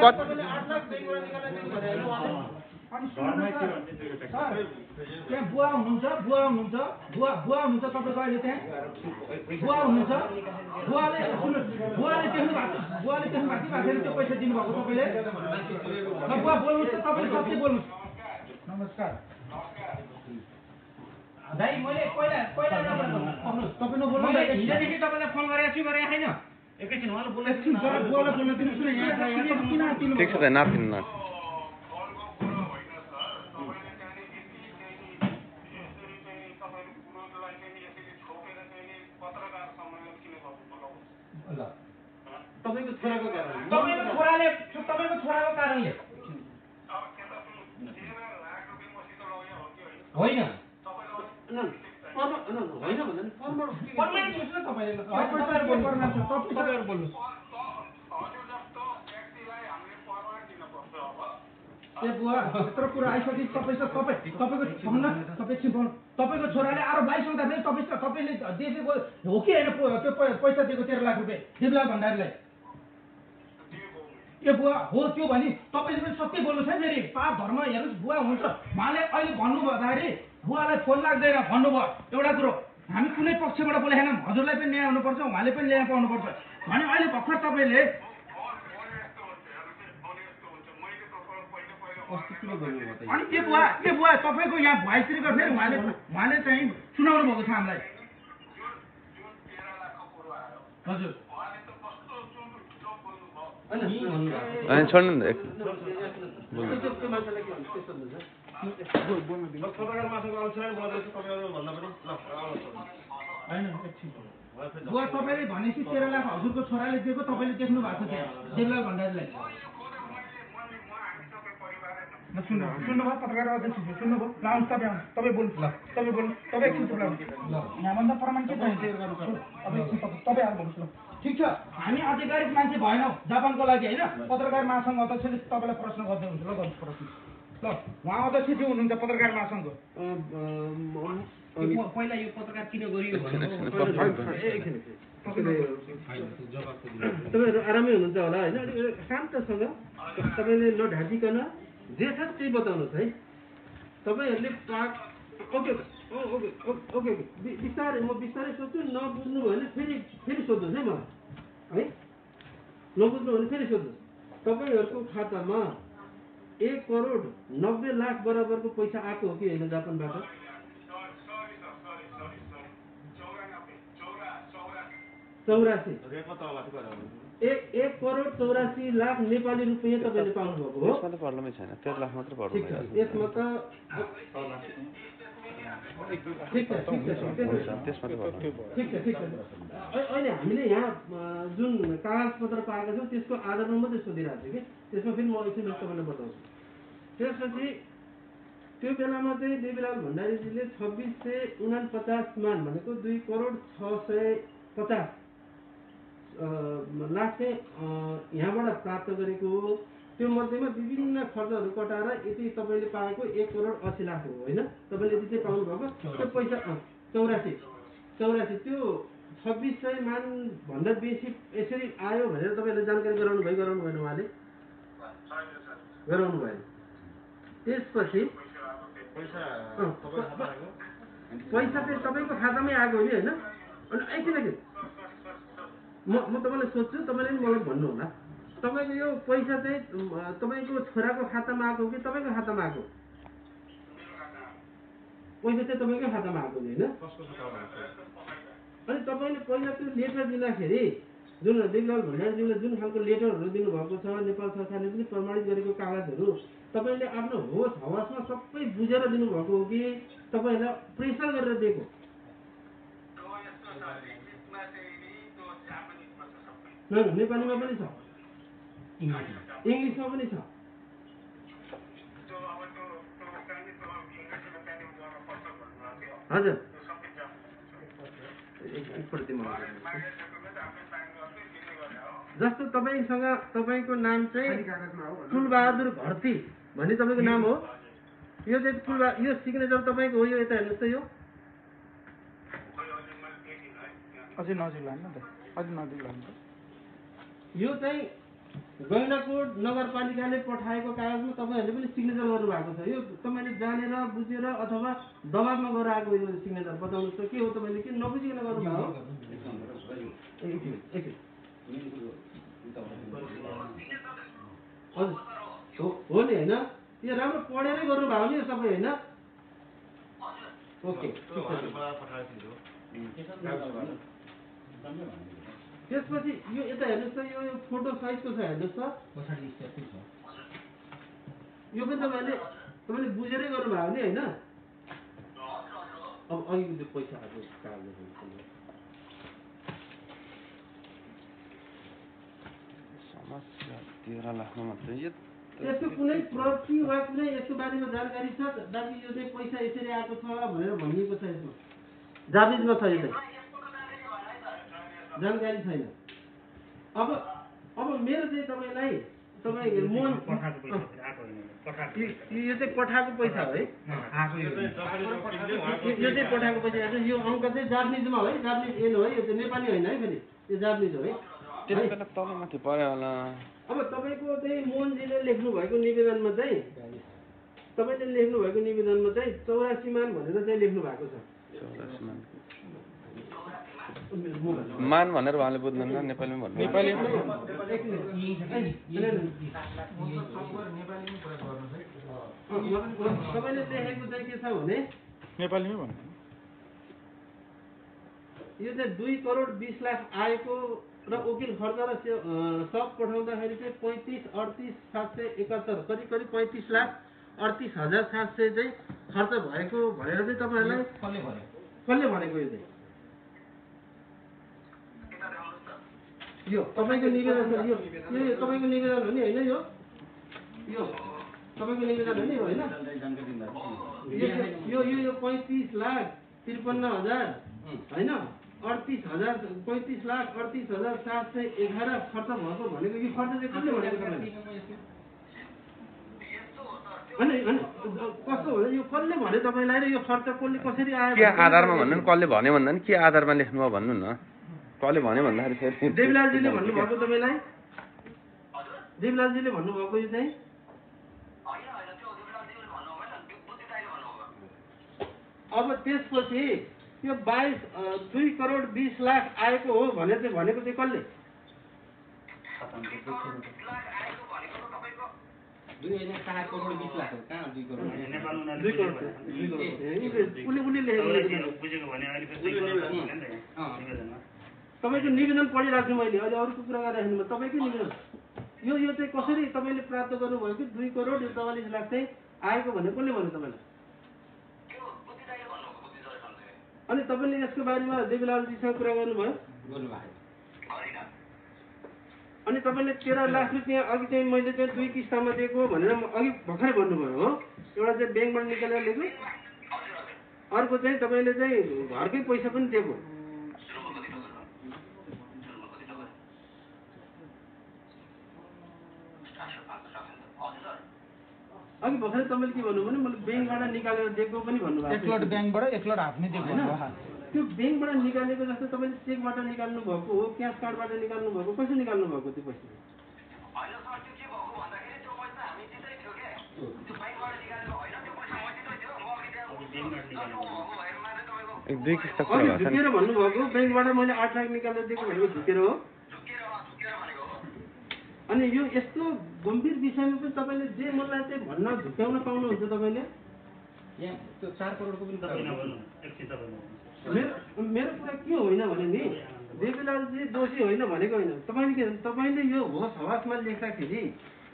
S1: त्यहाँ बुवा हुनुहुन्छ तपाईँको अहिले त्यहाँ बुवा हुनुहुन्छ। बुवाले देख्नु भएको छैन त्यो पैसा दिनुभएको तपाईँले। बुवा बोल्नुहोस् त, तपाईँले सबै बोल्नुहोस्। नमस्कार दाइ, मैले पहिला तपाईँ नबोल्नु। हिजोदेखि तपाईँलाई फोन गरेको छु गरेको छैन।
S2: एकैछिन उहाँले
S1: बोल्न दिनुहोस् न। यहाँ
S3: ठिक छ त नातिनु न।
S6: तपाईँको छोराको
S1: कारणले होइन
S6: होइन भन्दा नि
S1: प्रमाण दिनुहोस् न तपाईँले। ए बुवा यत्रो कुरा आइसके तपाईँको तपाईँको छोराले आरो 22 आउँदाखेरि तपाईँले देखेको हो कि होइन त्यो पैसा दिएको 13 लाख रुपियाँ देवलाल भण्डारीलाई ए बुवा हो त्यो भने तपाईँले पनि सत्य बोल्नुहोस् है फेरि पाप धर्म हेर्नुहोस् बुवा हुन्छ उहाँले अहिले भन्नुभयो बुवालाई फोन लाग्दैन भन्नुभयो एउटा कुरो हामी कुनै पक्षबाट बोलेको छैनौँ हजुरलाई पनि न्याय हुनुपर्छ उहाँले पनि न्याय पाउनुपर्छ भने अहिले भर्खर तपाईँले अनि के बुवा तपाईँको यहाँ भोइस रेकर्ड फेरि उहाँले चाहिँ सुनाउनु भएको छ हामीलाई हजुर
S3: छोड्नु नि
S1: बुवा तपाईँले भनेपछि 13 लाख हजुरको छोराले दिएको तपाईँले देख्नु भएको छ त्यहाँ देवलाल भण्डारीलाई सुन्नुभयो पत्रकार अध्यक्ष सुन्नुभयो लाउनुहोस् तपाईँ बोल्नु तपाईँ एकछिन यहाँभन्दा प्रमाण के तपाईँ आएर भन्नुहोस् न ठिक छ हामी आधिकारिक मान्छे भएनौँ जापानको लागि होइन पत्रकार महासङ्घ अध्यक्षले तपाईँलाई प्रश्न गर्दै हुन्छ ल गर्नुहोस् प्रश्न ल उहाँ अध्यक्षज्यू हुनुहुन्छ पत्रकार महासङ्घ
S6: पहिला यो पत्रकार किन गरियो तपाईँहरू आरामै हुनुहुन्छ होला होइन शान्तसँग तपाईँले नढाँटिकन जे छ त्यही बताउनुहोस् है तपाईँहरूले ओके बिस्तारै म बिस्तारै सोध्छु नबुझ्नु भयो भने फेरि सोध्नुहोस् है मलाई है नबुझ्नु भने फेरि सोध्नुहोस् तपाईँहरूको खातामा 1,90,00,000 बराबरको पैसा आएको हो कि होइन जापानबाट 84 1,84,00,000 नेपाली रुपियाँ तपाईँले पाउनुभएको हो
S3: त्यसमा त प्रब्लमै छैन 13 लाख मात्र प्रब्लम
S6: यसमा त ठिक छ अहिले हामीले यहाँ जुन कागज पत्र पाएका छौँ त्यसको आधारमा मात्रै सोधिरहेको छु कि त्यसमा फेरि म एकछिन तपाईँलाई बताउँछु त्यसपछि त्यो बेलामा चाहिँ देवीलाल भण्डारीजीले 2649 मान भनेको 2,650,00,000 चाहिँ यहाँबाट प्राप्त गरेको हो त्यो मध्येमा विभिन्न खर्चहरू कटाएर यति तपाईँले पाएको 1,80,00,000 हो होइन तपाईँले यति चाहिँ पाउनुभएको त्यो पैसा 84 त्यो 2600 मान भन्दा बेसी यसरी आयो भनेर तपाईँले जानकारी गराउनु भएन उहाँले गराउनु भएन त्यसपछि पैसा चाहिँ तपाईँको खातामै आएको हो नि होइन अनि एकछिन म तपाईँलाई सोध्छु तपाईँले पनि मलाई भन्नु होला तपाईँको यो पैसा चाहिँ तपाईँको छोराको खातामा आएको कि तपाईँको खातामा आएको पैसा चाहिँ तपाईँकै खातामा आएको नि होइन अनि तपाईँले पहिला त्यो लेटर दिँदाखेरि जुन देवलाल भण्डारीज्यूले जुन खालको लेटरहरू दिनुभएको छ नेपाल सरकारले पनि प्रमाणित गरेको कागजहरू तपाईँले आफ्नो होस हवसमा सबै बुझेर दिनुभएको हो कि तपाईँहरूलाई प्रेसर गरेर दिएको नेपालीमा पनि छ इङ्ग्लिसमा पनि छ हजुर जस्तो तपाईँसँग तपाईँको नाम चाहिँ फुलबहादुर घरती भन्ने तपाईँको नाम हो यो चाहिँ यो सिग्नेचर तपाईँको हो यो यता हेर्नुहोस् त यो
S1: अझै नजिक लाग्नु त अझै नजिक लाग्नु
S6: यो चाहिँ गैंडाकोट नगरपालिकाले पठाएको कागजमा तपाईँहरूले पनि सिग्नेचर गर्नुभएको छ यो तपाईँले जानेर बुझेर अथवा दबाबमा गरेर आएको यो सिग्नेचर बताउनुहोस् त के हो तपाईँले के नबुझिकन गर्नुभएको हजुर हो नि होइन यो राम्रो पढेरै गर्नुभएको नि यो सबै होइन ओके त्यसपछि यो यता हेर्नुहोस् त यो फोटो साइजको छ हेर्नुहोस् त यो पनि तपाईँले बुझेरै गर्नुभयो नि होइन अब अघिको त्यो पैसा
S3: समस्या 13 लाखमा मात्रै
S6: त्यसको कुनै प्रति वा कुनै यसको बारेमा जानकारी छ दाजु यो चाहिँ पैसा यसरी आएको छ भनेर भनिएको छ यसमा जाबिजमा छ यो चाहिँ जानकारी छैन अब मेरो चाहिँ तपाईँलाई तपाईँ मोहन
S2: पठाएको पैसा आएको होइन पठाएको
S6: यो चाहिँ पठाएको पैसा हो है यो चाहिँ पठाएको पैसा यो अङ्क चाहिँ जापानिजमा है जापानिज एन हो है यो चाहिँ नेपाली होइन है फेरि यो जापानिज हो है
S3: त्यति बेला तलमाथि पर्यो होला
S6: अब तपाईँको चाहिँ मोहनजीले लेख्नु भएको निवेदनमा चाहिँ तपाईँले लेख्नु भएको निवेदनमा चाहिँ 84 मान भनेर चाहिँ लेख्नु भएको छ
S3: मान भनेर उहाँले बुझ्दैन नेपालीमा भन्नु
S6: तपाईँले लेखेको चाहिँ के छ भने
S1: नेपालीमै भन्नु
S6: यो चाहिँ 2 करोड 20 लाख आएको र वकिल खर्च र सब पठाउँदाखेरि चाहिँ 35,38,771 करिब 35,38,700 चाहिँ खर्च भएको भनेर चाहिँ तपाईँहरूलाई कसले भनेको यो चाहिँ यो तपाईँको निवेदन छ यो तपाईँको निवेदन हो नि होइन यो तपाईँको निवेदन हो नि होइन यो 35,53,50,000 होइन 35,38,711 खर्च भएको भनेको यो खर्च चाहिँ कसले भनेको तपाईँले होइन कस्तो हो यो कसले भन्यो तपाईँलाई र यो खर्च कसले कसरी आयो
S3: के आधारमा भन्नु कसले भन्यो भन्दा नि के आधारमा लेख्नुभयो भन्नु न कसले भन्यो भन्दाखेरि फेरि
S6: देवलालजीले भन्नुभएको तपाईँलाई देवलालजीले भन्नुभएको यो चाहिँ अब त्यसपछि यो 2 करोड 20 लाख आएको हो भने चाहिँ भनेको चाहिँ कसले
S2: बुझेको भने अहिले
S6: तपाईँको निवेदन पढिरहेको छु मैले अहिले अरूको कुरा गरिराख्नु तपाईँकै निवेदन यो चाहिँ कसरी तपाईँले प्राप्त गर्नुभयो कि 2 करोड 44 लाख चाहिँ आएको भने कसले भन्यो तपाईँलाई अनि तपाईँले यसको बारेमा देवीलालजीसँग कुरा गर्नुभयो अनि तपाईँले 13 लाख रुपियाँ अघि चाहिँ मैले चाहिँ 2 किस्तामा दिएको भनेर अघि भर्खरै भन्नुभयो हो एउटा चाहिँ ब्याङ्कबाट निकालेर लिएको अर्को चाहिँ तपाईँले चाहिँ घरकै पैसा पनि दिएको अघि भर्खरै तपाईँले के भन्नुभयो भने मैले ब्याङ्कबाट निकालेर दिएको पनि भन्नुभएको
S1: एक लट ब्याङ्कबाट एक लट हाफ्ने दिएको
S6: होइन त्यो ब्याङ्कबाट निकालेको जस्तो तपाईँले चेकबाट निकाल्नु भएको हो क्यास कार्डबाट निकाल्नु भएको कसरी निकाल्नु भएको त्यो पैसा
S3: दुई किस्ता कुरा भएको छ
S6: झुकेर भन्नुभएको ब्याङ्कबाट मैले 8 लाख निकालेर दिएको भनेको झुकेर हो अनि यो यस्तो गम्भीर विषयमा पनि तपाईँले जे मलाई चाहिँ भन्न झुक्याउन पाउनुहुन्छ तपाईँले
S5: त्यो 4 करोडको पनि
S6: मेरो कुरा के होइन भने नि देवीलालजी दोषी होइन भनेको होइन तपाईँले यो होस हवासमा लेख्दाखेरि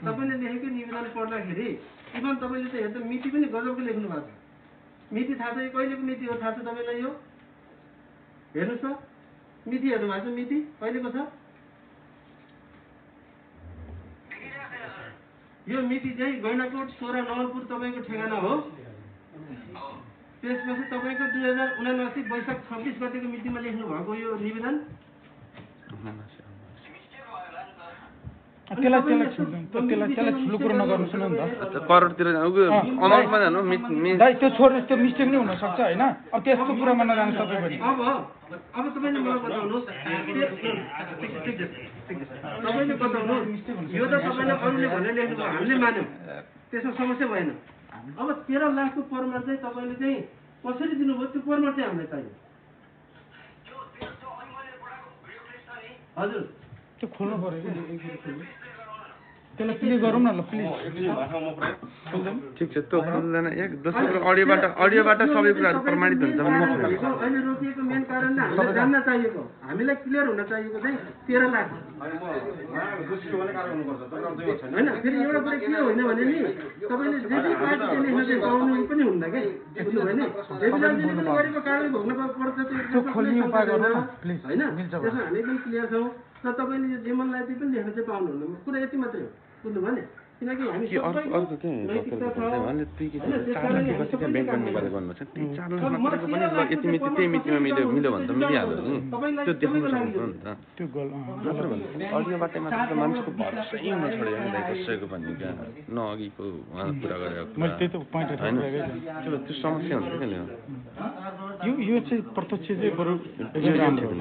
S6: तपाईँले लेखेको निवेदन पढ्दाखेरि इभन तपाईँले चाहिँ हेर्दा मिति पनि गजबको लेख्नु भएको छ मिति थाहा छ यो कहिलेको मिति हो थाहा छ तपाईँलाई यो हेर्नुहोस् त मिति हेर्नु भएको छ मिति कहिलेको छ यो मिति चाहिँ गैंडाकोट 16 नवलपुर तपाईँको ठेगाना हो त्यसपछि तपाईँको 2079 वैशाख 26 गतेको मितिमा लेख्नु भएको यो निवेदन
S1: त्यसलाई ठुलो कुरो नगर्नु सुन्नु नि त
S3: करोडतिर अमाउन्टमा जानु
S1: दाइ त्यो छोड्नु त्यो मिस्टेक नै हुनसक्छ होइन अब त्यस्तो कुरामा नजानु सबै पनि
S6: अब तपाईँले मलाई बताउनुहोस् तपाईँले बताउनुहोस् यो त तपाईँले अरूले भनेर लेख्नुभयो हामीले मान्यौँ त्यसमा समस्या भएन अब 13 लाखको परमार चाहिँ तपाईँले चाहिँ कसरी दिनुभयो त्यो परमार चाहिँ हामीलाई चाहियो हजुर
S1: त्यो खोल्नु पर्यो कि त्यसलाई क्लियर गरौँ न ल प्लिज
S3: ठिक छ त्यो खोल्दैन एक दोस्रो कुरा अडियोबाट सबै कुराहरू प्रमाणित हुन्छ भने
S6: अहिले रोकिएको मेन कारण हामीलाई जान्न चाहिएको हामीलाई क्लियर हुन चाहिएको चाहिँ 13 लाख होइन फेरि एउटा कुरा के होइन भने नि तपाईँले जे जे पार्टीले लेख्न चाहिँ पाउनु पनि हुन्न क्या बुझ्नुभयो नि देवीलालजीले पनि गरेको कारवाही भोग्न पर्छ त्यो
S1: खोल्ने उपाय गरौँ न प्लिज
S6: होइन त्यसमा हामी पनि क्लियर छौँ र तपाईँले यो जेमनलाई पनि लेख्न चाहिँ पाउनुहुन्न कुरा यति मात्रै हो बुझ्नुभयो नि किनकि हामी
S3: के अर्को के
S6: नैतिकता छ
S3: भने त्यही के 4 लाख बसी त्यहाँ ब्याङ्कमा निकालेर गर्नुपर्छ त्यही 4 लाख मात्रैको पनि ल यति मिति त्यही मितिमा मिल्यो भने त मिलिहाल्यो नि त्यो देखाउनु सक्नु नि त
S1: त्यो गल
S3: नत्र भने अडियोबाटै मात्र त मान्छेको भरोसै हुन छोड्यो नि कसैको भन्ने क्या न अघिको उहाँ कुरा गरेको
S1: मैले त्यही त पोइन्ट
S3: होइन त्यो समस्या हुन्छ क्या
S1: यो चाहिँ प्रत्यक्ष चाहिँ बरु एकदम राम्रो हो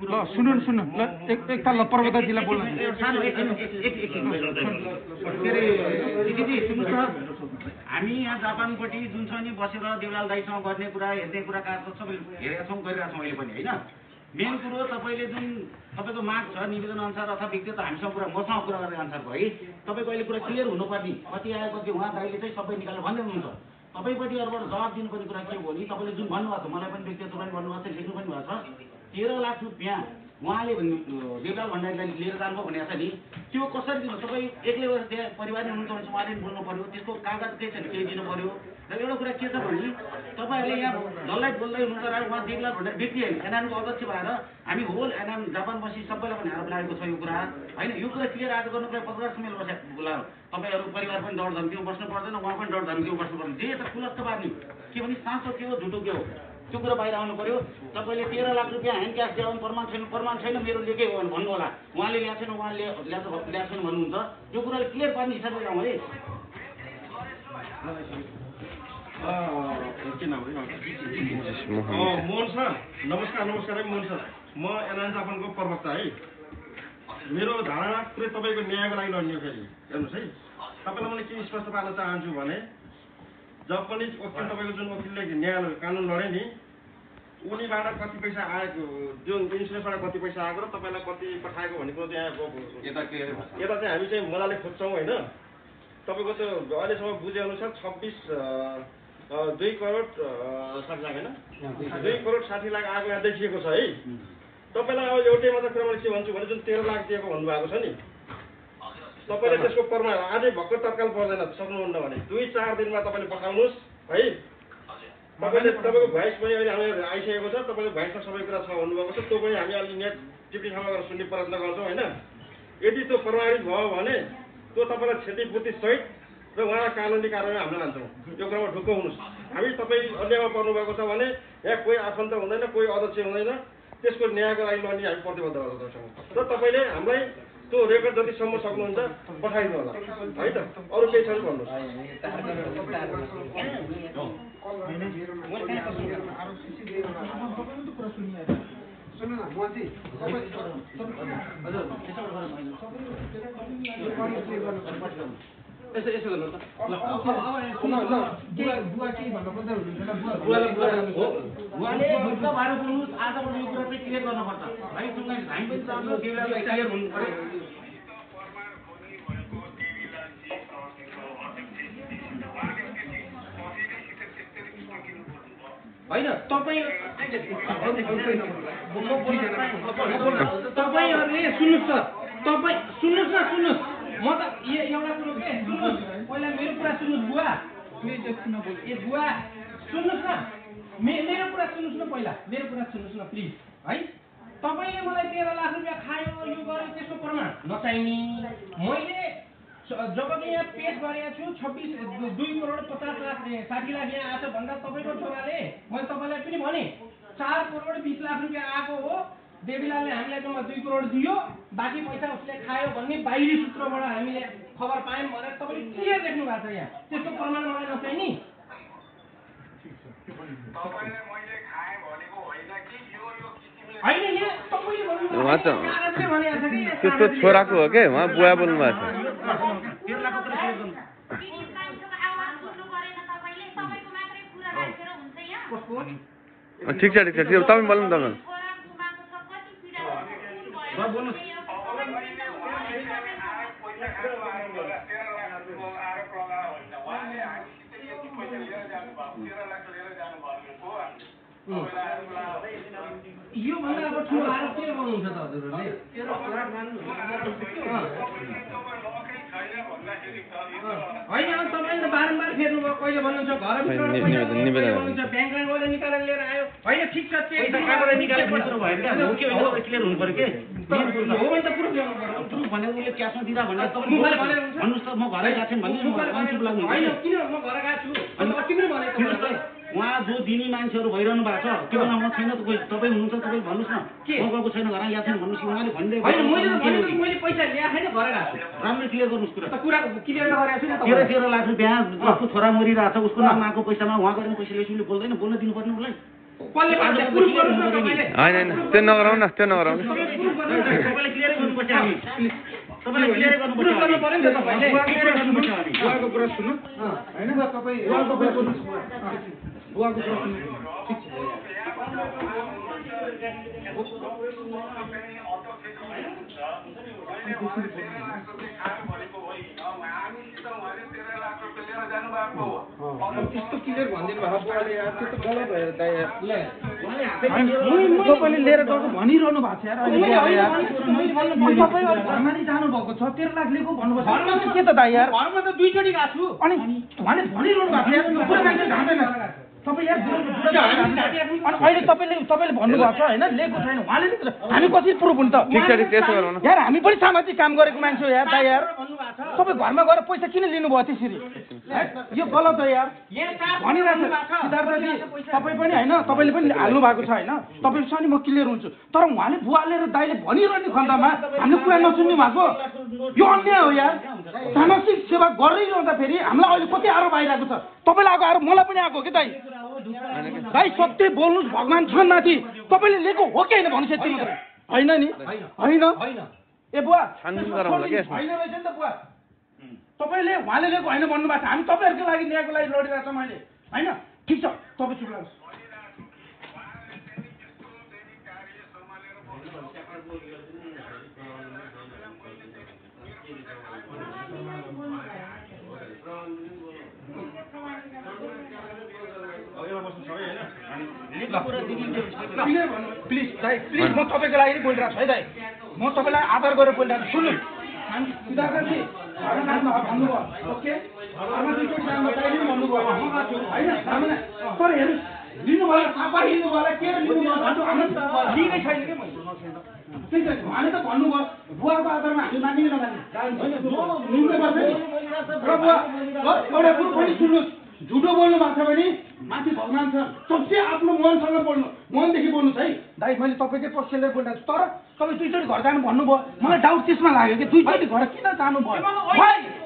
S1: ल सुन्नु ल एकताल पर्वतजीलाई बोल्न
S2: हामी यहाँ जापानपट्टि जुन छ नि बसेर देउलाल दाइसँग गर्ने कुरा हेर्ने कुरा काज सबै हेरेका छौँ गरिरहेका छौँ अहिले पनि होइन मेन कुरो तपाईँले जुन तपाईँको माग छ निवेदन अनुसार अथवा व्यक्तिगत हामीसँग कुरा मसँग कुरा गर्ने अनुसारको है तपाईँको अहिले कुरा क्लियर हुनुपर्ने कति आयो कति उहाँ दाइले चाहिँ सबै निकालेर भन्दै हुनुहुन्छ तपाईँपट्टि अरूबाट जवाब दिनुपर्ने कुरा के हो भने तपाईँले जुन भन्नुभएको छ मलाई पनि व्यक्तिगत पनि भन्नुभएको छ लेख्नु पनि भएको छ 13 लाख रुपियाँ उहाँले देवलाल भण्डारीलाई लिएर जानुभयो भनेको छ नि त्यो कसरी दिनु तपाईँ एक्लै बसेर त्यहाँ परिवार हुनुहुन्छ भने उहाँले बोल्नु पऱ्यो त्यसको कागज केही छैन केही दिनु पऱ्यो र एउटा कुरा के छ भने तपाईँहरूले यहाँ डल्लै बोल्दै हुनुहुन्छ र उहाँ देवलाल भण्डारी व्यक्ति होइन एनआइएमको अध्यक्ष भएर हामी होल एनआइएम जापानवासी सबैलाई पनि आरोप लागेको छ यो कुरा होइन यो कुरा क्लियर आज गर्नुको लागि पत्रकार सम्मेलन बसेर बोलायो तपाईँहरू परिवार पनि डर धम्कीमा बस्नु पर्दैन उहाँ पनि डर धम्कीमा बस्नु पर्दैन जे त खुलस्त पार्ने के भने साँचो के हो झुटो के हो त्यो कुरा बाहिर आउनु पर्यो तपाईँले 13 लाख रुपियाँ ह्यान्ड क्यास दियो भने प्रमाण छैन मेरो लेखेको हो भने भन्नु होला उहाँले ल्याएको छैन उहाँले ल्याएको छैन भन्नुहुन्छ यो कुराले क्लियर पार्ने हिसाबले जाउँ है
S7: के नाम मोहन सर नमस्कार मोहन सर म एनआइएम जापानको प्रवक्ता है मेरो धारणा पुरै तपाईँको न्यायको लागि लड्ने फेरि हेर्नुहोस् है तपाईँलाई मैले के स्पष्ट पार्न चाहन्छु भने जापानिज वकिल तपाईँको जुन वकिलले न्यायालय कानुन लडे नि उनीबाट कति पैसा आएको जुन इन्सुरेन्सबाट कति पैसा आएको र तपाईँलाई कति पठाएको भन्ने कुरो चाहिँ यता चाहिँ हामी चाहिँ मजाले खोज्छौँ होइन तपाईँको त्यो अहिलेसम्म बुझेअनुसार 2 करोड 60 लाख होइन 2 करोड 60 लाख आएको यहाँ देखिएको छ है तपाईँलाई अब एउटै मात्र कुरा मैले के भन्छु भने जुन 13 लाख दिएको भन्नुभएको छ नि तपाईँले त्यसको प्रमाण आजै भर्खर तत्काल पर्दैन सक्नुहुन्न भने 2-4 दिनमा तपाईँले पठाउनुहोस् है तपाईँले तपाईँको भोइस पनि अहिले हामी आइसकेको छ तपाईँको भोइसमा सबै कुरा छ भन्नुभएको छ त्यो पनि हामी अलि नेट टिप्टी ठाउँमा गएर सुन्ने प्रयत्न गर्छौँ होइन यदि त्यो प्रमाणित भयो भने त्यो तपाईँलाई क्षतिपूर्ति सहित र उहाँलाई कानुनी कारवाही हामीले लान्छौँ यो कुरामा ढुक्क हुनुहोस् हामी तपाईँ अन्यायमा पर्नुभएको छ भने यहाँ कोही आफन्त हुँदैन कोही अध्यक्ष हुँदैन त्यसको न्यायको लागि लड्ने हामी प्रतिबद्ध गर्छौँ र तपाईँले हामीलाई त्यो रेकर्ड जतिसम्म सक्नुहुन्छ पठाइदिनु होला है त अरू केही छ भने भन्नुहोस्
S6: यसो गर्नु त
S2: उहाँले ढुक्क भएर बोल्नुहोस् आजबाट यो कुरा चाहिँ क्लियर गर्नुपर्छ है सँगै हामी पनि राम्रो देउलालाई क्लियर हुनु पर्यो होइन तपाईँहरूले सुन्नुहोस् त तपाईँ सुन्नुहोस् म त एउटा कुरो के सुन्नुहोस् पहिला मेरो कुरा सुन्नुहोस् बुवा ए बुवा सुन्नुहोस् न मेरो कुरा सुन्नुहोस् न पहिला मेरो कुरा सुन्नुहोस् न प्लिज है तपाईँले मलाई 13 लाख रुपियाँ खायो यो गर्यो त्यसको प्रमाण नचाहिने मैले जब कि यहाँ पेश गरेको छु 2 करोड 50 लाख 60 लाख यहाँ आएको भन्दा तपाईँको छोराले मैले तपाईँलाई पनि भने 4 करोड 20 लाख रुपियाँ आएको हो देवीलालले हामीलाई जम्मा 2 करोड दियो बाँकी पैसा उसले खायो भन्ने बाहिरी सूत्रबाट हामीले खबर पायौँ भनेर तपाईँले क्लियर देख्नु भएको छ यहाँ त्यसको प्रमाण मलाई नचाहिने होइन यहाँ तपाईँले
S3: त्यस्तो छोराको हो के उहाँ बुवा बोल्नु भएको छ ठिक छ तपाईँ बोल्नु तपाईँ
S2: यो भन्दा अब ठुलो आरोप के गर्नुहुन्छ त हजुरहरूले
S5: होइन तपाईँले बारम्बार फेर्नुभयो कहिले भन्नुहुन्छ घरभित्र ब्याङ्कबाट गएर निकालेर लिएर आयो होइन ठिक छ
S2: निकालेर भयो क्या क्लियर हुनु पर्यो के
S5: हो भने त प्रुफ ल्याउनु पर्यो
S2: प्रुफ भनेको उसले क्यासमा दिँदा भनेर भन्नुहोस् त म घरै गएको छैन भन्नु
S5: होइन किन म घर गएको छु अनि अति पनि भनेको
S2: उहाँ जो दिने मान्छेहरू भइरहनु भएको छ त्यो बेला म छैन तपाईँ हुनुहुन्छ तपाईँ भन्नुहोस् न के म गएको छैन घर यहाँ छैन भन्नुहोस् उहाँले भनिदिएको
S5: मैले पैसा ल्याएको छैन घर गएको छु
S2: राम्रै क्लियर गर्नुहोस् कुरा
S5: कुरा क्लियर गरेको छु
S2: 13 लाख रुपियाँ जसको छोरा मरिरहेको छ उसको नाममा आएको पैसामा उहाँ गएर पैसा ल्याउँछु बोल्दैन बोल्न दिनुपर्ने उसलाई
S3: होइन त्यो नगराउनु न त्यो नगराउनु
S2: तपाईँले क्लियरै गर्नुपर्छ हामी तपाईँले क्लियरै गर्नुपर्छ
S4: बुवाको कुरा सुन्नु होइन तपाईँ बुवाको कुरा सुन्नु ठिक छ त्यस्तो क्लियर भनिदिनु भएको बुवाले यार त्यो त गलत भयो दाइ
S1: तपाईँले लिएर गएको भनिरहनु भएको छ तपाईँ घरमा नै जानुभएको छ 13 लाख लिएको भन्नुभएको के त दाइ यार
S5: घरमा त दुईचोटि गएको छु
S1: अनि उहाँले भनिरहनु भएको छ मान्छे जाँदैन तपाईँ यार अनि अहिले तपाईँले भन्नुभएको छ होइन लिएको छैन उहाँले हामी कसरी प्रुफ हुन्छ यार हामी पनि सामाजिक काम गरेको मान्छे हो यार दाइ यार तपाईँ घरमा गएर पैसा किन लिनुभयो त्यसरी यो गलत हो यार भनिरहेको छ सिद्धार्थजी तपाईँ पनि होइन तपाईँले पनि हाल्नु भएको छ होइन तपाईँसँग नि म क्लियर हुन्छु तर उहाँले बुवाले र दाइले भनिरहने खण्डमा हामीले कुरा नसुन्नु भएको यो अन्याय हो यार सामाजिक सेवा गरिरहँदाखेरि हामीलाई अहिले कति आरोप आइरहेको छ तपाईँलाई आएको आरोप मलाई पनि आएको हो कि दाइ दाइ सत्य बोल्नुहोस् भगवान छ माथि तपाईँले लिएको हो कि होइन भन्नुहोस् यति मात्रै होइन नि होइन ए बुवा होइन रहेछ नि त बुवा तपाईँले उहाँले लिएको होइन भन्नुभएको छ हामी तपाईँहरूको लागि न्यायको लागि लडिरहेको छौँ अहिले होइन ठिक छ तपाईँ चुप लाग्नुहोस् प्लिज दाइ प्लिज म तपाईँको लागि बोलिरहेको छु है दाइ म तपाईँलाई आदर गरेर बोलिरहेको छु सुन्नु सिद्धार्थजी भन्नुभयो ओके घरमा दुईचोटि जानु दाइले पनि भन्नुभयो म गएको छु होइन तर हेर्नु लिनुभयो थापा लिनुभयो के लिनुभयो भन्नु हाम्रो लिनै छैन कि त्यही त उहाँले त भन्नुभयो बुवाको आधारमा हामी मान्ने नमान्ने लिनु पर्छ नि र बुवा एउटा कुरो पनि सुन्नुहोस् झुटो बोल्नु भएको छ भने माथि भगवान छ सबसे आफ्नो मनसँग बोल्नु मनदेखि बोल्नुहोस् है दाइ मैले तपाईँकै पक्ष लिएर बोलिरहेको छु तर तपाईँ दुईचोटि घर जानु भन्नुभयो मलाई डाउट त्यसमा लाग्यो कि दुईचोटि घर किन जानुभयो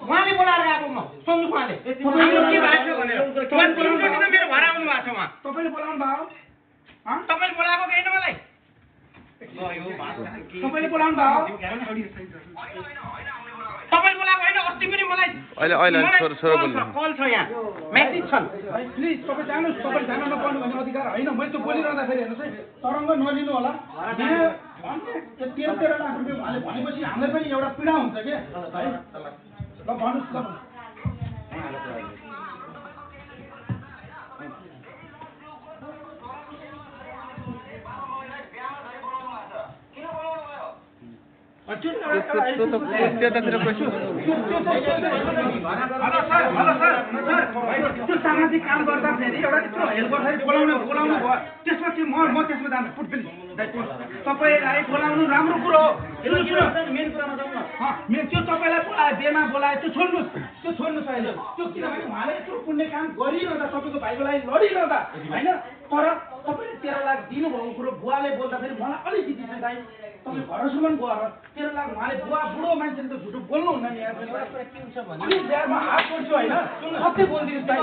S5: उहाँले बोलाएर गएको म सुन्नु उहाँले मेरो घर आउनु भएको छ उहाँ
S1: तपाईँले बोलाउनु भयो
S5: तपाईँले बोलाएको कि होइन मलाई
S1: तपाईँले बोलाउनु भयो
S5: तपाईँ बोलाएको होइन अस्ति पनि मलाई
S3: अहिले छोरो बोल्नु
S5: कल छ यहाँ म्यासेज छन्
S1: प्लिज तपाईँ जानुहोस् तपाईँ जान नपाउनु भन्ने अधिकार होइन मैले त्यो बोलिरहँदाखेरि हेर्नुहोस् है तरङ्ग नलिनु होला 13 लाख रुपियाँ उहाँले भनेपछि हामीलाई पनि एउटा पीडा हुन्छ के है ल भन्नुहोस् ल त्यो सामाजिक काम गर्दाखेरि एउटा यत्रो हेल्प गर्दाखेरि बोलाउनु भयो त्यसपछि म त्यसमा जानु फुटबिल तपाईँलाई बोलाउनु राम्रो कुरो हो मेन कुरामा जाउँ न त्यो तपाईँलाई बोलायो बेमा बोलायो त्यो छोड्नुहोस् अहिले त्यो किनभने उहाँले यत्रो पुण्य काम गरिरहँदा तपाईँको भाइको लागि लडिरहँदा होइन तर तपाईँले 13 लाख दिनुभएको कुरो बुवाले बोल्दाखेरि मलाई अलिकति चाहिँ दाइ तपाईँ घरसम्म गएर 13 लाख उहाँले बुवा बुढो मान्छेले त झुटो बोल्नुहुन्न नि यहाँ अनि बिहारमा हात पर्छु होइन सत्य बोलिदिनुहोस् दाइ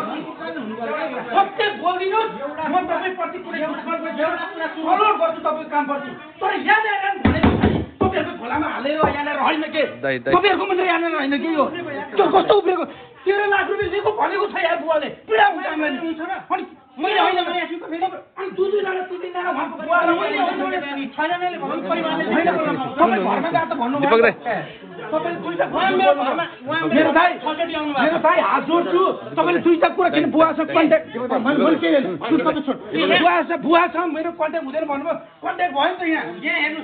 S1: सत्य बोलिदिनुहोस् म तपाईँप्रति कुनै सलोट गर्छु तपाईँको काम गर्छु तर यहाँनिर भनेको तपाईँहरूको खोलामा हालेर यहाँनिर होइन के तपाईँहरूको मात्रै यहाँनिर होइन कि यो त्यो कस्तो उब्रेको 13 लाख रुपियाँ दिएको भनेको छ यार बुवाले पीडा हुन्छ हामीलाई अनि मैले होइन भने अनि दुईजना तिनजना उहाँको बुवा र मैले छैनले भन्नु परिवारले तपाईँ घरमा गएर त भन्नुभयो तपाईँले दुईटा कुरा मेरो दाइ हात जोड्छु तपाईँले दुईटा कुरा किन बुवासँग कन्ट्याक्ट बुवासँग मेरो कन्ट्याक्ट हुँदैन भन्नुभयो कन्ट्याक्ट भयो नि त यहाँ होइन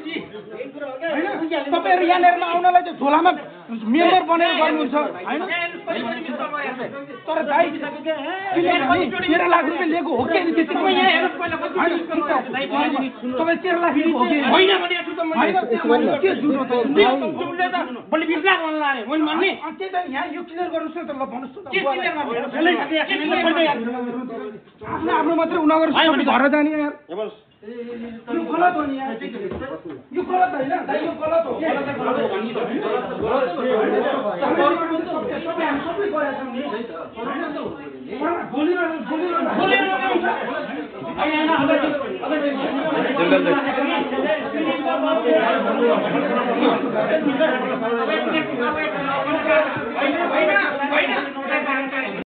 S1: तपाईँहरू यहाँनिर आउनलाई चाहिँ झोलामा मेम्बर बनेर गर्नुहुन्छ होइन तर दाइ किनभने 13 लाख रुपियाँ लिएको हो कि तपाईँ 13 लाख लिएको हो कि के झुट हो
S5: भोलि 20 लाख भन्नु लाने मैले भन्ने
S1: त्यही त यहाँ यो क्लियर गर्नुहोस् न त ल भन्नुहोस् न आफ्नो मात्रै उनीहरू घर जाने यार यो गलत हो नि यार यो गलत होइन दाइ यो गलत हो सबै गरेछौँ नि